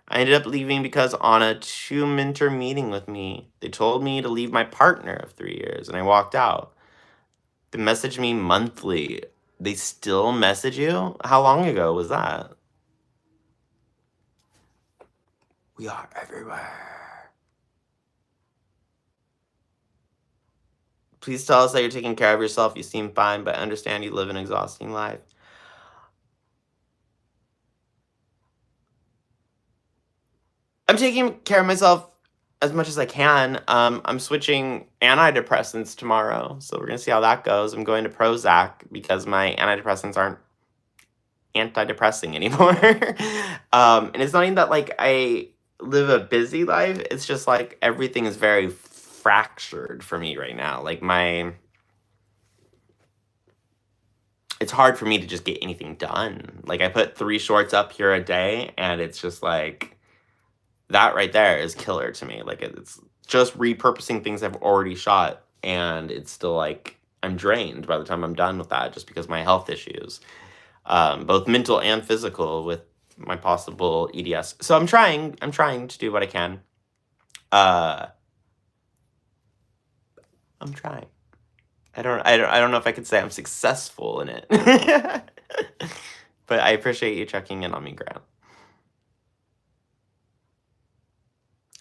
I ended up leaving because Anna too mentor meeting with me. They told me to leave my partner of 3 years, and I walked out. They message me monthly. They still message you? How long ago was that? We are everywhere. Please tell us that you're taking care of yourself. You seem fine, but I understand you live an exhausting life. I'm taking care of myself as much as I can. I'm switching antidepressants tomorrow, so we're gonna see how that goes. I'm going to Prozac because my antidepressants aren't antidepressing anymore. And it's not even that like I live a busy life. It's just like everything is very fractured for me right now. Like it's hard for me to just get anything done. Like I put 3 shorts up here a day, and it's just like that right there is killer to me. Like it's just repurposing things I've already shot, and it's still like I'm drained by the time I'm done with that, just because my health issues, both mental and physical, with my possible EDS. So I'm trying to do what I can. I'm trying. I don't know if I could say I'm successful in it. But I appreciate you checking in on me, Grant.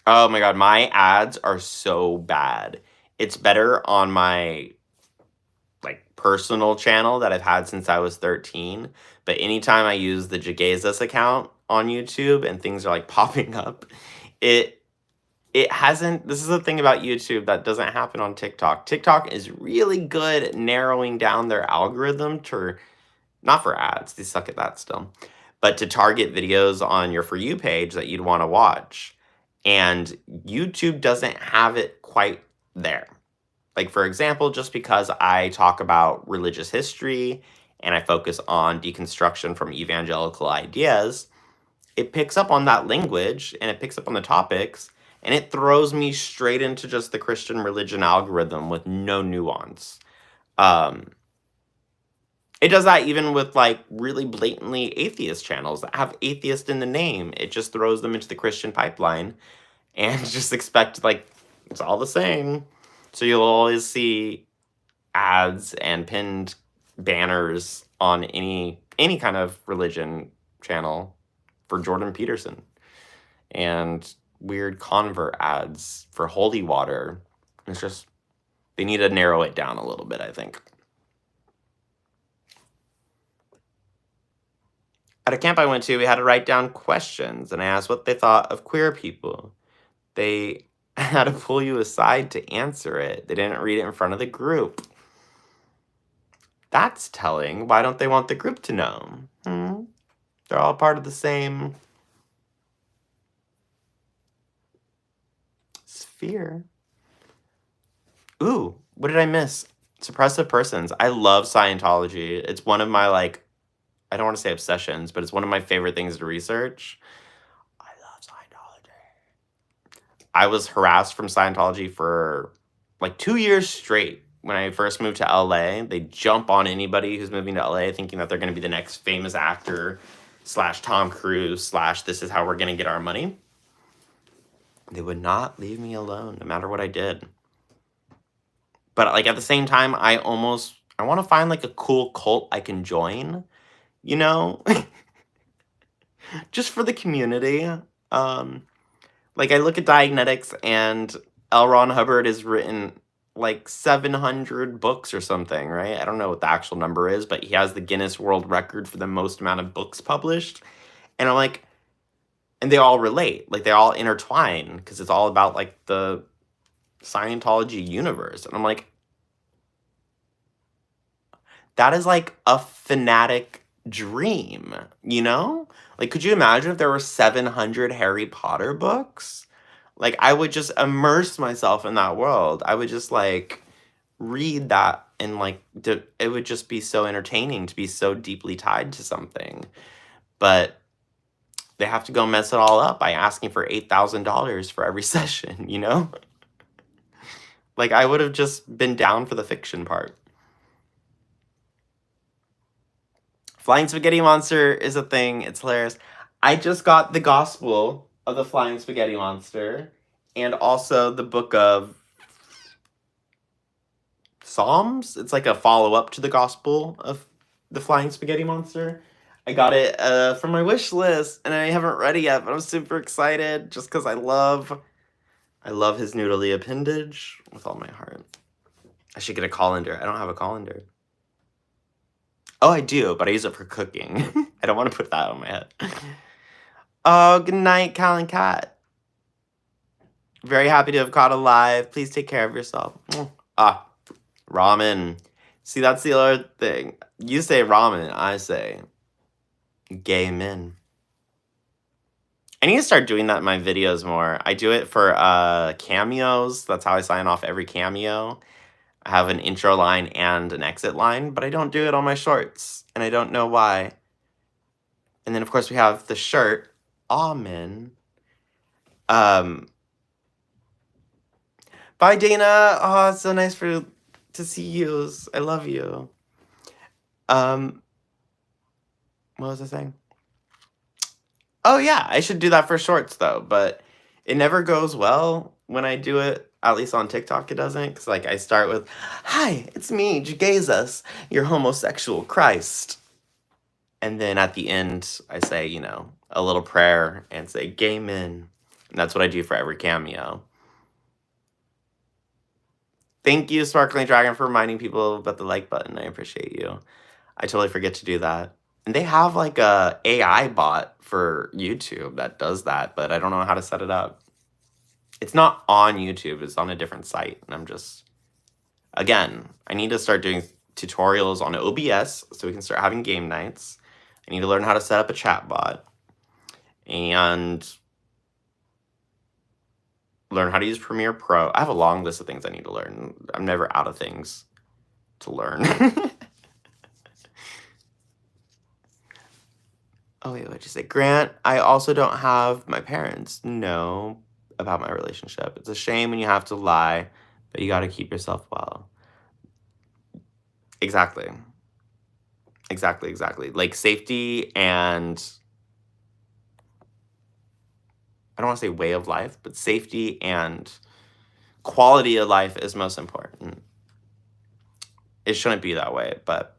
Oh my god, my ads are so bad. It's better on my like personal channel that I've had since I was 13. But anytime I use the JeGaysus account on YouTube and things are like popping up, it hasn't. This is the thing about YouTube that doesn't happen on TikTok. TikTok is really good at narrowing down their algorithm to, not for ads, they suck at that still, but to target videos on your For You page that you'd want to watch. And YouTube doesn't have it quite there. Like, for example, just because I talk about religious history and I focus on deconstruction from evangelical ideas, it picks up on that language and it picks up on the topics, and it throws me straight into just the Christian religion algorithm with no nuance. It does that even with like really blatantly atheist channels that have atheist in the name. It just throws them into the Christian pipeline and just expect like it's all the same. So you'll always see ads and pinned banners on any kind of religion channel for Jordan Peterson, and weird convert ads for holy water. It's just, they need to narrow it down a little bit, I think. At a camp I went to, we had to write down questions, and I asked what they thought of queer people. They had to pull you aside to answer it. They didn't read it in front of the group. That's telling. Why don't they want the group to know? They're all part of the same sphere. Ooh, what did I miss? Suppressive persons. I love Scientology. It's one of my, like, I don't want to say obsessions, but it's one of my favorite things to research. I love Scientology. I was harassed from Scientology for like 2 years straight. when I first moved to LA, they jump on anybody who's moving to LA thinking that they're going to be the next famous actor / Tom Cruise / this is how we're going to get our money. They would not leave me alone no matter what I did. But like at the same time, I want to find like a cool cult I can join, you know? Just for the community. Like I look at Diagnetics and L. Ron Hubbard has written like 700 books or something, right? I don't know what the actual number is, but he has the Guinness World Record for the most amount of books published. And I'm like, and they all relate, like they all intertwine because it's all about like the Scientology universe. And I'm like, that is like a fanatic dream, you know? Like, could you imagine if there were 700 Harry Potter books? Like, I would just immerse myself in that world. I would just like read that and like it would just be so entertaining to be so deeply tied to something. But they have to go mess it all up by asking for $8,000 for every session, you know? Like, I would have just been down for the fiction part. Flying Spaghetti Monster is a thing. It's hilarious. I just got the Gospel of the Flying Spaghetti Monster and also the book of Psalms. It's like a follow-up to the Gospel of the Flying Spaghetti Monster. I got it from my wish list, and I haven't read it yet, but I'm super excited just because I love his noodly appendage with all my heart. I should get a colander. I don't have a colander. Oh, I do, but I use it for cooking. I don't want to put that on my head. Oh, good night, Cal and Cat. Very happy to have caught alive. Please take care of yourself. Ah, ramen. See, that's the other thing. You say ramen, I say gay men. I need to start doing that in my videos more. I do it for cameos. That's how I sign off every cameo. I have an intro line and an exit line, but I don't do it on my shorts, and I don't know why. And then, of course, we have the shirt. Amen. Bye, Dana. Oh, it's so nice to see you. I love you. What was I saying? Oh, yeah, I should do that for shorts, though, but it never goes well when I do it. At least on TikTok it doesn't, because like I start with, "Hi, it's me, JeGaysus, your homosexual Christ." And then at the end, I say, you know, a little prayer and say, "Gay men." And that's what I do for every cameo. Thank you, Sparkling Dragon, for reminding people about the like button. I appreciate you. I totally forget to do that. And they have like a AI bot for YouTube that does that, but I don't know how to set it up. It's not on YouTube, it's on a different site. And I'm just, again, I need to start doing tutorials on OBS so we can start having game nights. I need to learn how to set up a chat bot and learn how to use Premiere Pro. I have a long list of things I need to learn. I'm never out of things to learn. Oh, wait, what'd you say? Grant, I also don't have my parents know about my relationship. It's a shame when you have to lie, but you got to keep yourself well. Exactly. Exactly. Like safety and I don't want to say way of life, but safety and quality of life is most important. It shouldn't be that way, but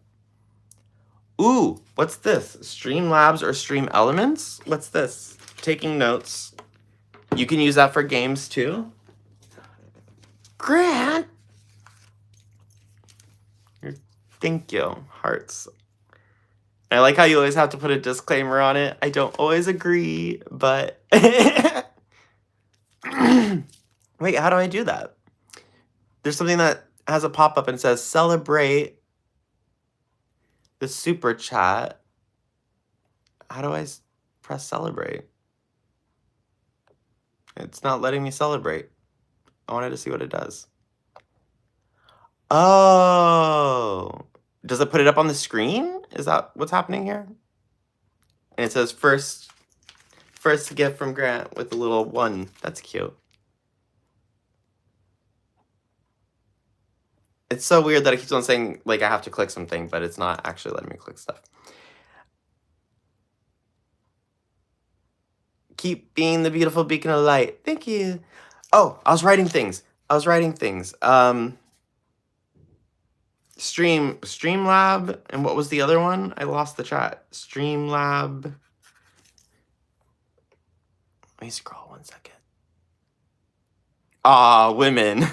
ooh, what's this? Streamlabs or Stream Elements? What's this? Taking notes. You can use that for games too. Grant. Thank you. Hearts. I like how you always have to put a disclaimer on it. I don't always agree, but wait, how do I do that? There's something that has a pop-up and says celebrate the super chat. How do I press celebrate? It's not letting me celebrate. I wanted to see what it does. Oh, does it put it up on the screen? Is that what's happening here? And it says first gift from Grant with a little one. That's cute. It's so weird that it keeps on saying, like, I have to click something, but it's not actually letting me click stuff. Keep being the beautiful beacon of light. Thank you. Oh, I was writing things. Streamlab, and what was the other one? I lost the chat. Streamlab. Let me scroll 1 second. Ah, women.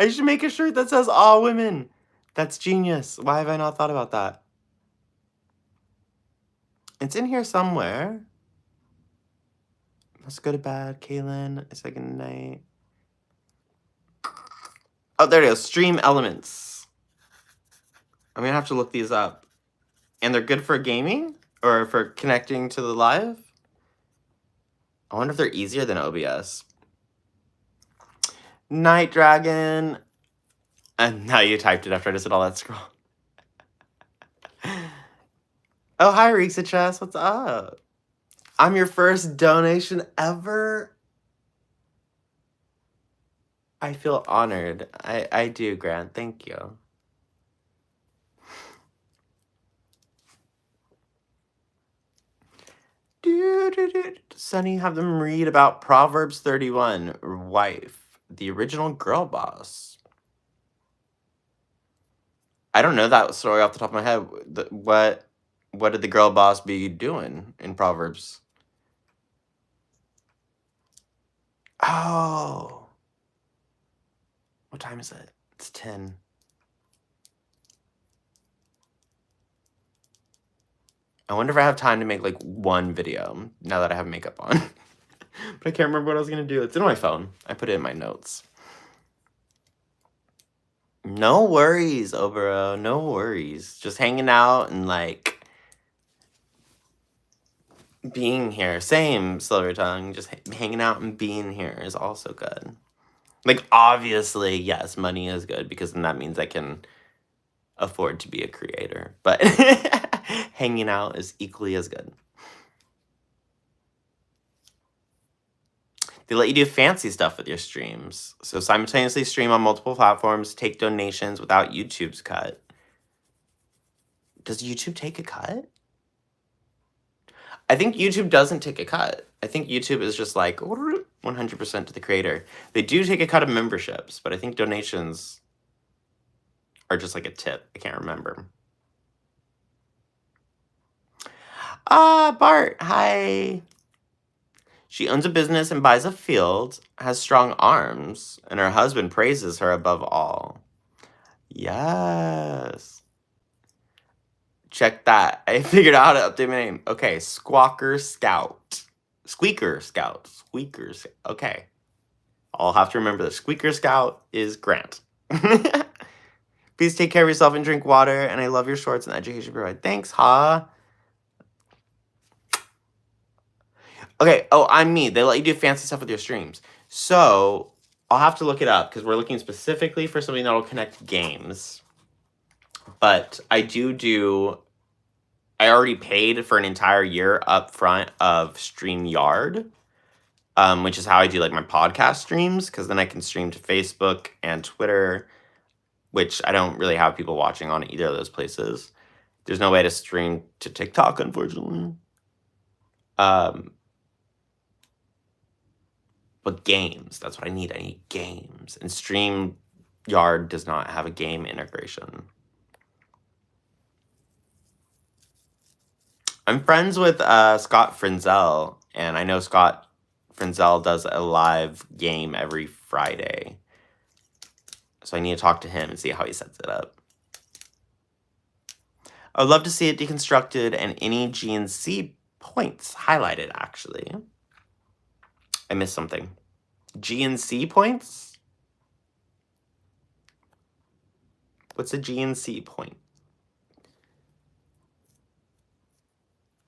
I should make a shirt that says "All women." That's genius. Why have I not thought about that? It's in here somewhere. Let's go to bed, Kaylin. A second night. Oh, there it is. Stream elements. I'm gonna have to look these up. And they're good for gaming or for connecting to the live. I wonder if they're easier than OBS. Night Dragon. And now you typed it after I just did all that scroll. Oh, hi, Reeksa Chess. What's up? I'm your first donation ever. I feel honored. I do, Grant. Thank you. Sunny, have them read about Proverbs 31, wife, the original girl boss. I don't know that story off the top of my head. What did the girl boss be doing in Proverbs? Oh. What time is it? It's 10. I wonder if I have time to make like one video now that I have makeup on. But I can't remember what I was going to do. It's in my phone. I put it in my notes. No worries, Obero. No worries. Just hanging out and like being here. Same, Silver Tongue. Just hanging out and being here is also good. Like, obviously, yes, money is good because then that means I can afford to be a creator. But hanging out is equally as good. They let you do fancy stuff with your streams. So simultaneously stream on multiple platforms, take donations without YouTube's cut. Does YouTube take a cut? I think YouTube doesn't take a cut. I think YouTube is just like 100% to the creator. They do take a cut of memberships, but I think donations are just like a tip. I can't remember. Bart, hi. She owns a business and buys a field, has strong arms, and her husband praises her above all. Yes. Check that. I figured out how to update my name. Okay, Squeaker Scout. Okay. I'll have to remember this. Squeaker Scout is Grant. Please take care of yourself and drink water, and I love your shorts and education provide. Thanks, Ha. Okay, oh, I'm me. They let you do fancy stuff with your streams. So, I'll have to look it up, because we're looking specifically for something that will connect games. But I already paid for an entire year up front of StreamYard, which is how I do like my podcast streams, because then I can stream to Facebook and Twitter, which I don't really have people watching on either of those places. There's no way to stream to TikTok, unfortunately. But games, that's what I need. I need games. And StreamYard does not have a game integration. I'm friends with Scott Frenzel, and I know Scott Frenzel does a live game every Friday. So I need to talk to him and see how he sets it up. I would love to see it deconstructed and any GNC points highlighted, actually. I missed something. GNC points? What's a GNC point?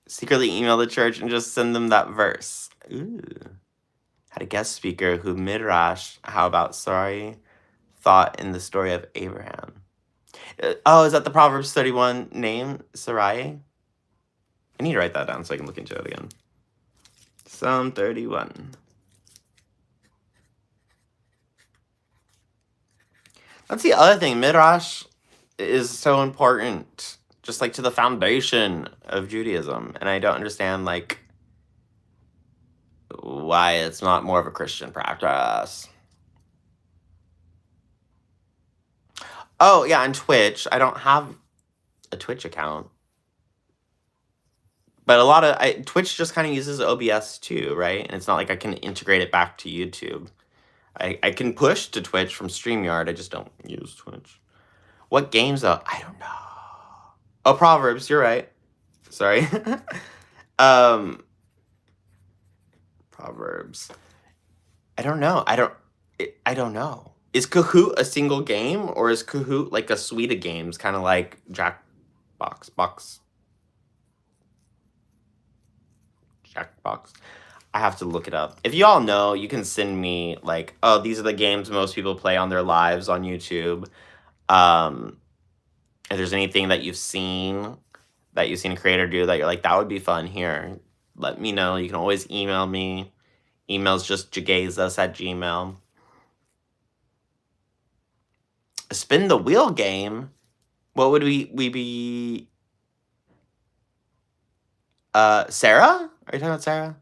Secretly email the church and just send them that verse. Ooh. Had a guest speaker who midrash, how about sorry, thought in the story of Abraham. Oh, is that the Proverbs 31 name? Sarai? I need to write that down so I can look into it again. Psalm 31. That's the other thing. Midrash is so important, just like to the foundation of Judaism, and I don't understand like why it's not more of a Christian practice. Oh yeah, on Twitch, I don't have a Twitch account, but a lot of Twitch just kind of uses OBS too, right? And it's not like I can integrate it back to YouTube. I can push to Twitch from StreamYard. I just don't use Twitch. What games though? I don't know. Oh, Proverbs. You're right. Sorry. Proverbs. I don't know. I don't know. Is Kahoot a single game, or is Kahoot like a suite of games, kind of like Jackbox? I have to look it up. If you all know, you can send me like, oh, these are the games most people play on their lives on YouTube. If there's anything that you've seen a creator do that you're like, that would be fun here, let me know. You can always email me. Email's just JeGaysus@gmail. A spin the wheel game? What would we be? Sarah? Are you talking about Sarah?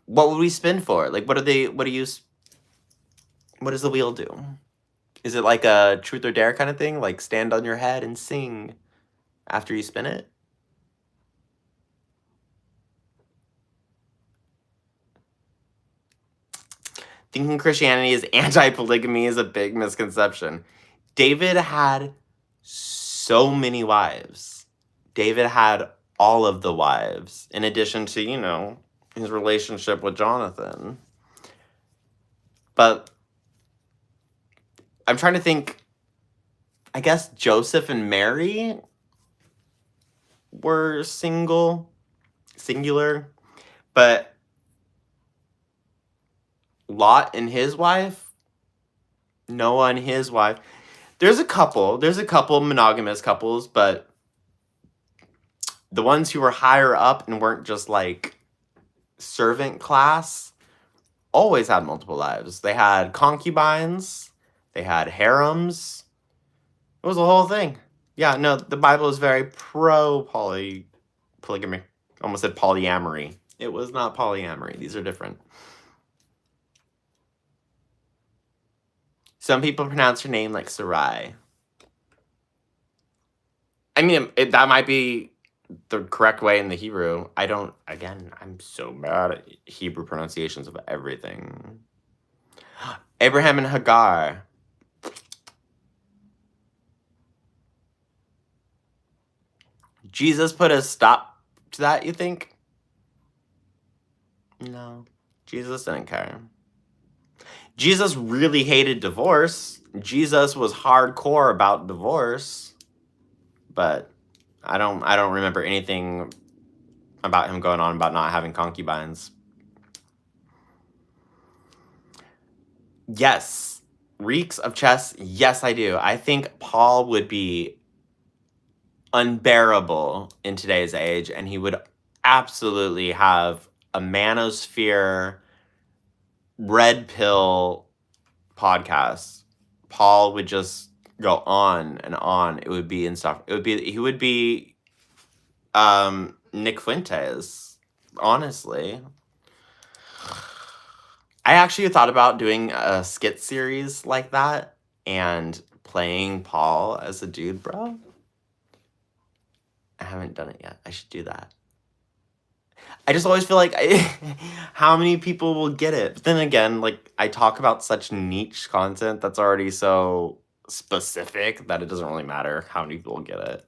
What would we spin for? Like, what does the wheel do? Is it like a truth or dare kind of thing? Like stand on your head and sing after you spin it? Thinking Christianity is anti-polygamy is a big misconception. David had so many wives. David had all of the wives, in addition to, you know, his relationship with Jonathan. But I'm trying to think, I guess Joseph and Mary were singular, but Lot and his wife, Noah and his wife. There's a couple monogamous couples, but the ones who were higher up and weren't just like servant class always had multiple lives. They had concubines, they had harems. It was a whole thing. Yeah, no, the Bible is very pro polygamy. Almost said polyamory. It was not polyamory. These are different. Some people pronounce her name like Sarai. I mean, that might be the correct way in the Hebrew. I'm so bad at Hebrew pronunciations of everything. Abraham and Hagar. Jesus put a stop to that, you think? No. Jesus didn't care. Jesus really hated divorce. Jesus was hardcore about divorce. But I don't remember anything about him going on about not having concubines. Yes. Reeks of chess. Yes, I do. I think Paul would be unbearable in today's age, and he would absolutely have a manosphere red pill podcast. Paul would just go on and on. It would be he would be Nick Fuentes, honestly. I actually thought about doing a skit series like that and playing Paul as a dude, bro. I haven't done it yet. I should do that. I just always feel like how many people will get it? But then again, like I talk about such niche content that's already so specific that it doesn't really matter how many people get it.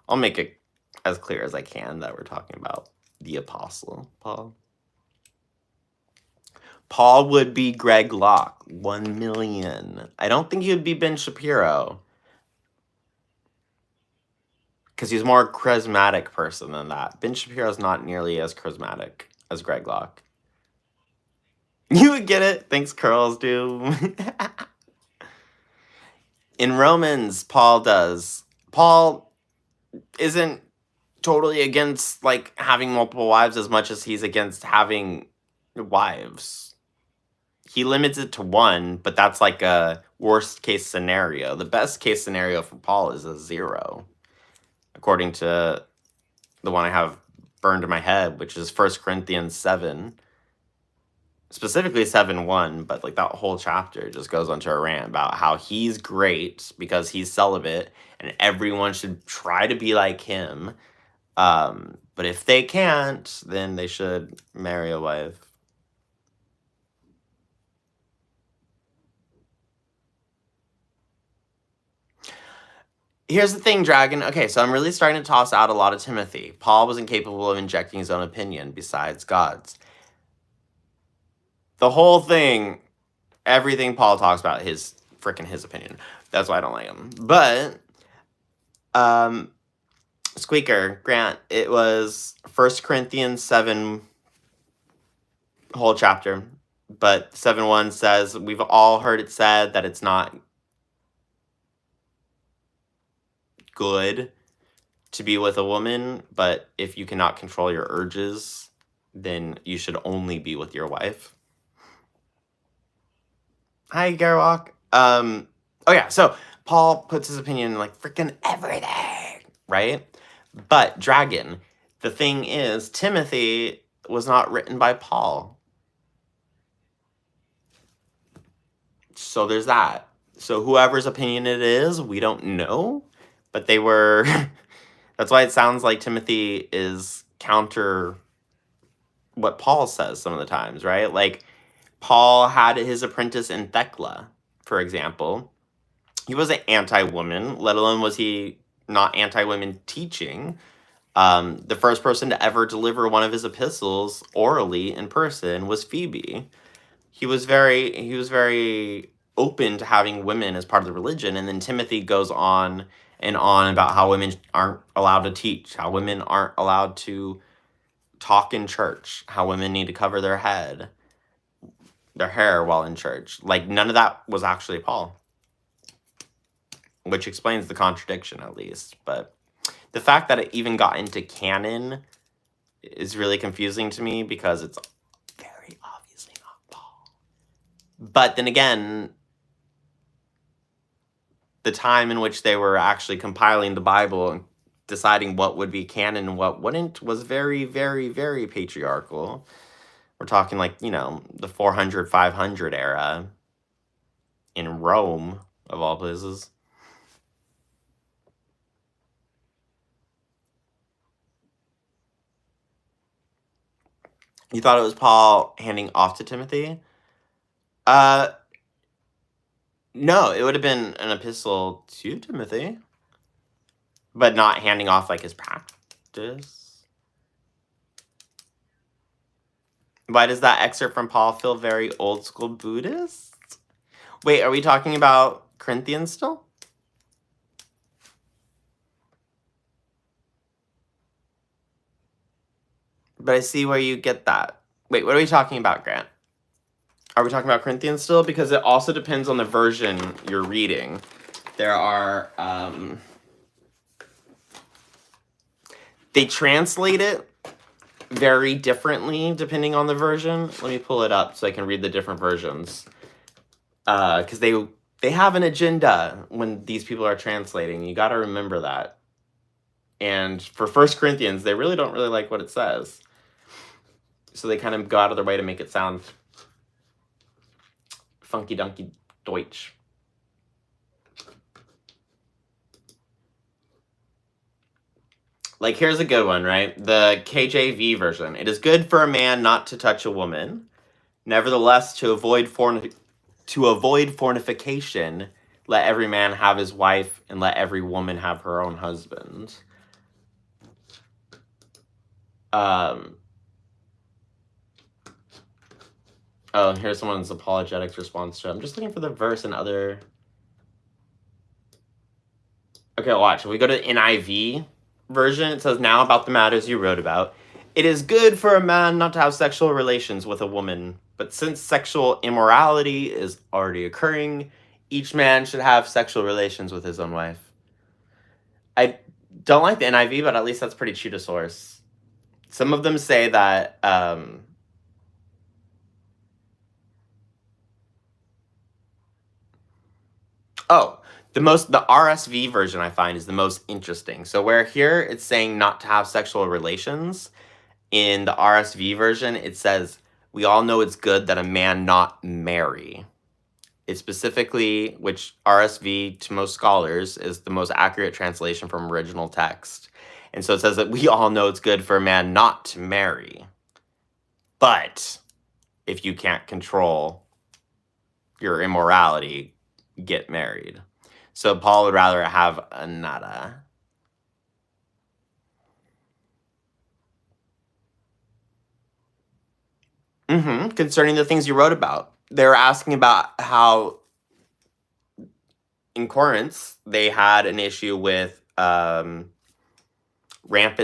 I'll make it as clear as I can that we're talking about the Apostle Paul. Paul would be Greg Locke, 1 million. I don't think he would be Ben Shapiro. Because he's a more charismatic person than that. Ben Shapiro's not nearly as charismatic as Greg Locke. You would get it. Thanks, Curls, dude. In Romans, Paul does. Paul isn't totally against like having multiple wives as much as he's against having wives. he limits it to 1, but that's like a worst case scenario. The best case scenario for Paul is a 0, according to the one I have burned in my head, which is 1 Corinthians 7, specifically 7:1, but like that whole chapter just goes onto a rant about how he's great because he's celibate and everyone should try to be like him. But if they can't, then they should marry a wife. Here's the thing, Dragon. Okay, so I'm really starting to toss out a lot of Timothy. Paul was incapable of injecting his own opinion besides God's. The whole thing, everything Paul talks about, his opinion. That's why I don't like him. But, Squeaker, Grant, it was 1 Corinthians 7 whole chapter. But 7:1 says, we've all heard it said that it's not good to be with a woman, but if you cannot control your urges, then you should only be with your wife. Hi, Garwalk. Oh yeah, so Paul puts his opinion in like freaking everything, right? But Dragon, the thing is, Timothy was not written by Paul. So there's that. So whoever's opinion it is, we don't know. But they were... That's why it sounds like Timothy is counter what Paul says some of the times, right? Like, Paul had his apprentice in Thecla, for example. He wasn't anti-woman, let alone was he not anti-women teaching. The first person to ever deliver one of his epistles orally in person was Phoebe. He was very open to having women as part of the religion, and then Timothy goes on and on about how women aren't allowed to teach, how women aren't allowed to talk in church, how women need to cover their hair while in church. Like, none of that was actually Paul, which explains the contradiction, at least. But the fact that it even got into canon is really confusing to me because it's very obviously not Paul. But then again, the time in which they were actually compiling the Bible and deciding what would be canon and what wouldn't was very, very, very patriarchal. We're talking like, the 400, 500 era in Rome, of all places. You thought it was Paul handing off to Timothy? No, it would have been an epistle to Timothy, but not handing off like his practice. Why does that excerpt from Paul feel very old school Buddhist? Wait, are we talking about Corinthians still? But I see where you get that. Wait, what are we talking about, Grant? Are we talking about Corinthians still? Because it also depends on the version you're reading. There are... they translate it very differently depending on the version. Let me pull it up so I can read the different versions. Because they have an agenda when these people are translating. You got to remember that. And for 1 Corinthians, they really don't really like what it says. So they kind of go out of their way to make it sound funky dunky Deutsch. Like, here's a good one, right? The KJV version. It is good for a man not to touch a woman. Nevertheless, to avoid fornication, let every man have his wife, and let every woman have her own husband. Oh, here's someone's apologetics response to it. I'm just looking for the verse and other... Okay, watch. If we go to the NIV version, it says, now about the matters you wrote about. It is good for a man not to have sexual relations with a woman, but since sexual immorality is already occurring, each man should have sexual relations with his own wife. I don't like the NIV, but at least that's pretty true to source. Some of them say that... Oh, the RSV version I find is the most interesting. So where here it's saying not to have sexual relations, in the RSV version it says, we all know it's good that a man not marry. It specifically, which RSV to most scholars is the most accurate translation from original text. And so it says that we all know it's good for a man not to marry. But if you can't control your immorality, get married. So Paul would rather have a nada. Concerning the things you wrote about. They were asking about how in Corinth they had an issue with rampant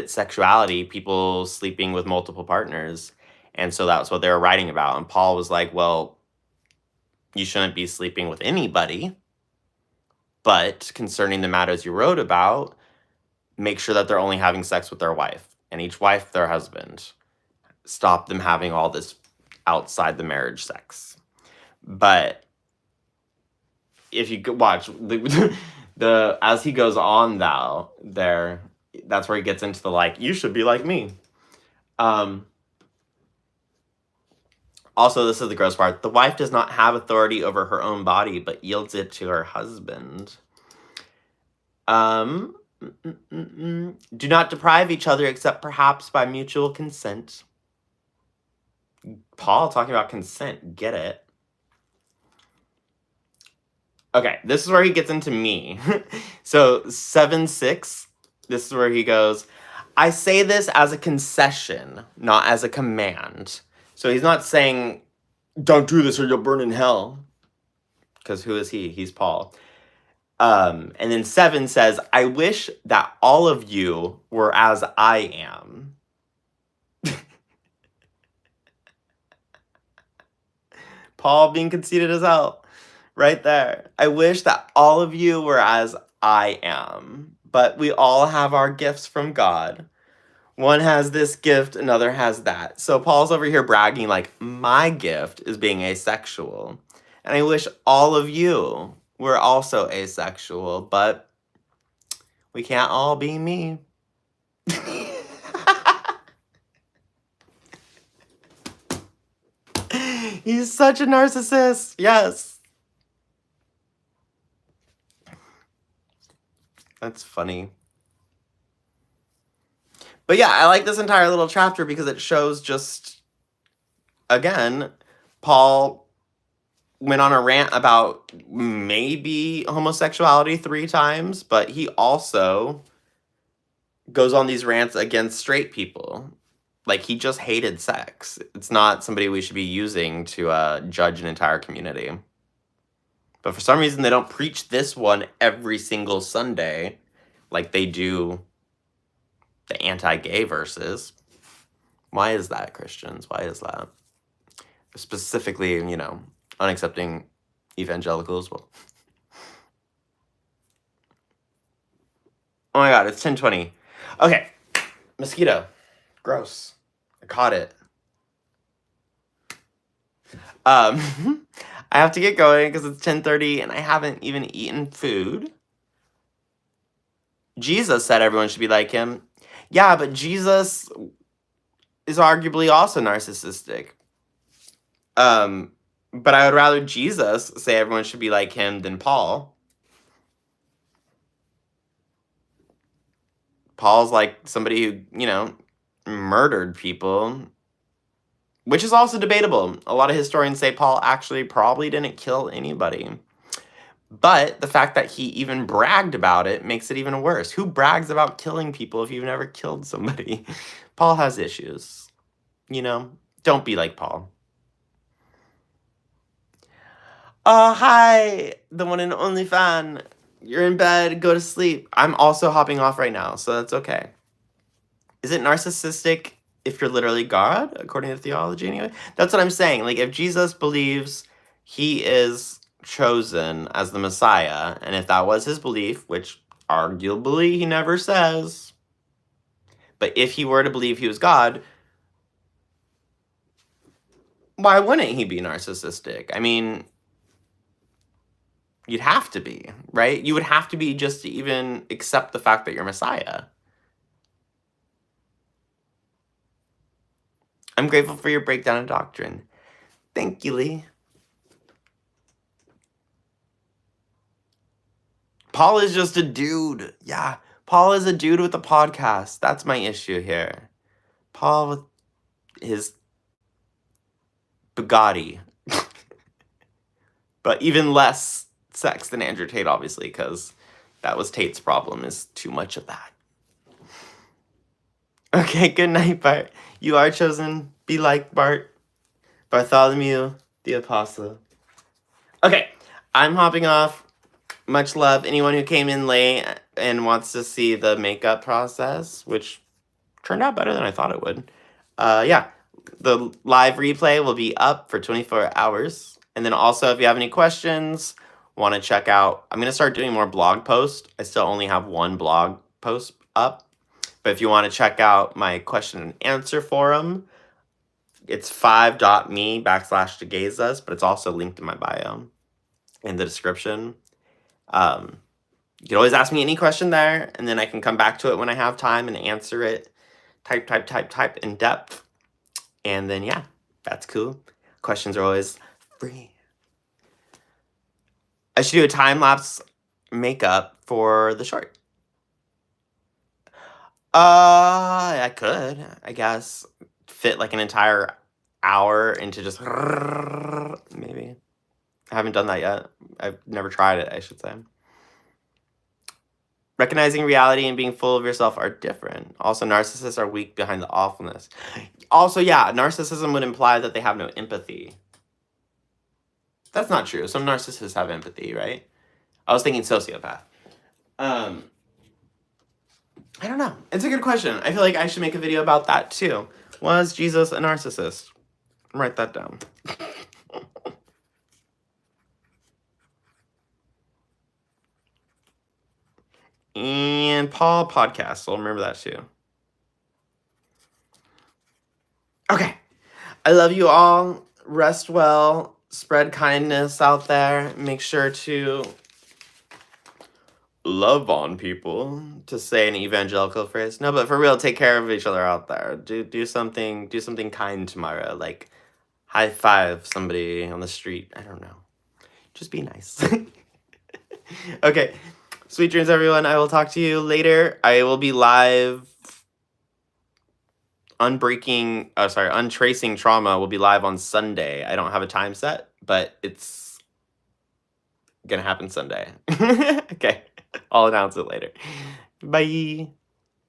sexuality, people sleeping with multiple partners. And so that's what they were writing about. And Paul was like, well, you shouldn't be sleeping with anybody. But concerning the matters you wrote about, make sure that they're only having sex with their wife, and each wife their husband. Stop them having all this outside the marriage sex. But if you watch the as he goes on now there, that's where he gets into the like, you should be like me. Also, this is the gross part. The wife does not have authority over her own body, but yields it to her husband. Do not deprive each other except perhaps by mutual consent. Paul talking about consent. Get it? Okay, this is where he gets into me. So 7:6, this is where he goes, I say this as a concession, not as a command. So he's not saying, don't do this or you'll burn in hell. Because who is he? He's Paul. And then 7 says, I wish that all of you were as I am. Paul being conceited as hell. Right there. I wish that all of you were as I am. But we all have our gifts from God. One has this gift, another has that. So Paul's over here bragging like, my gift is being asexual. And I wish all of you were also asexual, but we can't all be me. He's such a narcissist. Yes. That's funny. But yeah, I like this entire little chapter because it shows just, again, Paul went on a rant about maybe homosexuality 3 times, but he also goes on these rants against straight people. Like, he just hated sex. It's not somebody we should be using to judge an entire community. But for some reason, they don't preach this one every single Sunday like they do the anti-gay verses. Why is that, Christians? Why is that? Specifically, unaccepting evangelicals. Well, oh my god, it's 10:20. Okay, mosquito. Gross. I caught it. I have to get going because it's 10:30 and I haven't even eaten food. Jesus said everyone should be like him. Yeah, but Jesus is arguably also narcissistic. But I would rather Jesus say everyone should be like him than Paul. Paul's like somebody who, murdered people, which is also debatable. A lot of historians say Paul actually probably didn't kill anybody. But the fact that he even bragged about it makes it even worse. Who brags about killing people if you've never killed somebody? Paul has issues. Don't be like Paul. Oh, hi, the one and only fan. You're in bed, go to sleep. I'm also hopping off right now, so that's okay. Is it narcissistic if you're literally God, according to theology anyway? That's what I'm saying. Like, if Jesus believes he is chosen as the Messiah, and if that was his belief, which arguably he never says, but if he were to believe he was God, why wouldn't he be narcissistic? I mean, You'd have to be, right? You would have to be just to even accept the fact that you're Messiah. I'm grateful for your breakdown of doctrine. Thank you, Lee. Paul is just a dude. Yeah, Paul is a dude with a podcast. That's my issue here. Paul with his Bugatti. But even less sex than Andrew Tate, obviously, because that was Tate's problem, is too much of that. Okay, good night, Bart. You are chosen. Be like Bart. Bartholomew, the apostle. Okay, I'm hopping off. Much love. Anyone who came in late and wants to see the makeup process, which turned out better than I thought it would. Yeah, the live replay will be up for 24 hours. And then also, if you have any questions, want to check out, I'm going to start doing more blog posts. I still only have one blog post up. But if you want to check out my question and answer forum, it's 5.me/JeGaysus, but it's also linked in my bio in the description. You can always ask me any question there, and then I can come back to it when I have time and answer it. Type in depth. And then, yeah, that's cool. Questions are always free. I should do a time-lapse makeup for the short. I could, I guess, fit like an entire hour into just maybe. I haven't done that yet. I've never tried it, I should say. Recognizing reality and being full of yourself are different. Also, narcissists are weak behind the awfulness. Also, yeah, narcissism would imply that they have no empathy. That's not true. Some narcissists have empathy, right? I was thinking sociopath. I don't know. It's a good question. I feel like I should make a video about that too. Was Jesus a narcissist? Write that down. And Paul podcast, so I'll remember that too. Okay. I love you all. Rest well. Spread kindness out there. Make sure to love on people, to say an evangelical phrase. No, but for real, take care of each other out there. Do something kind tomorrow. Like high five somebody on the street. I don't know. Just be nice. Okay. Sweet dreams, everyone. I will talk to you later. I will be live. Untracing Trauma will be live on Sunday. I don't have a time set, but it's gonna happen Sunday. Okay. I'll announce it later. Bye.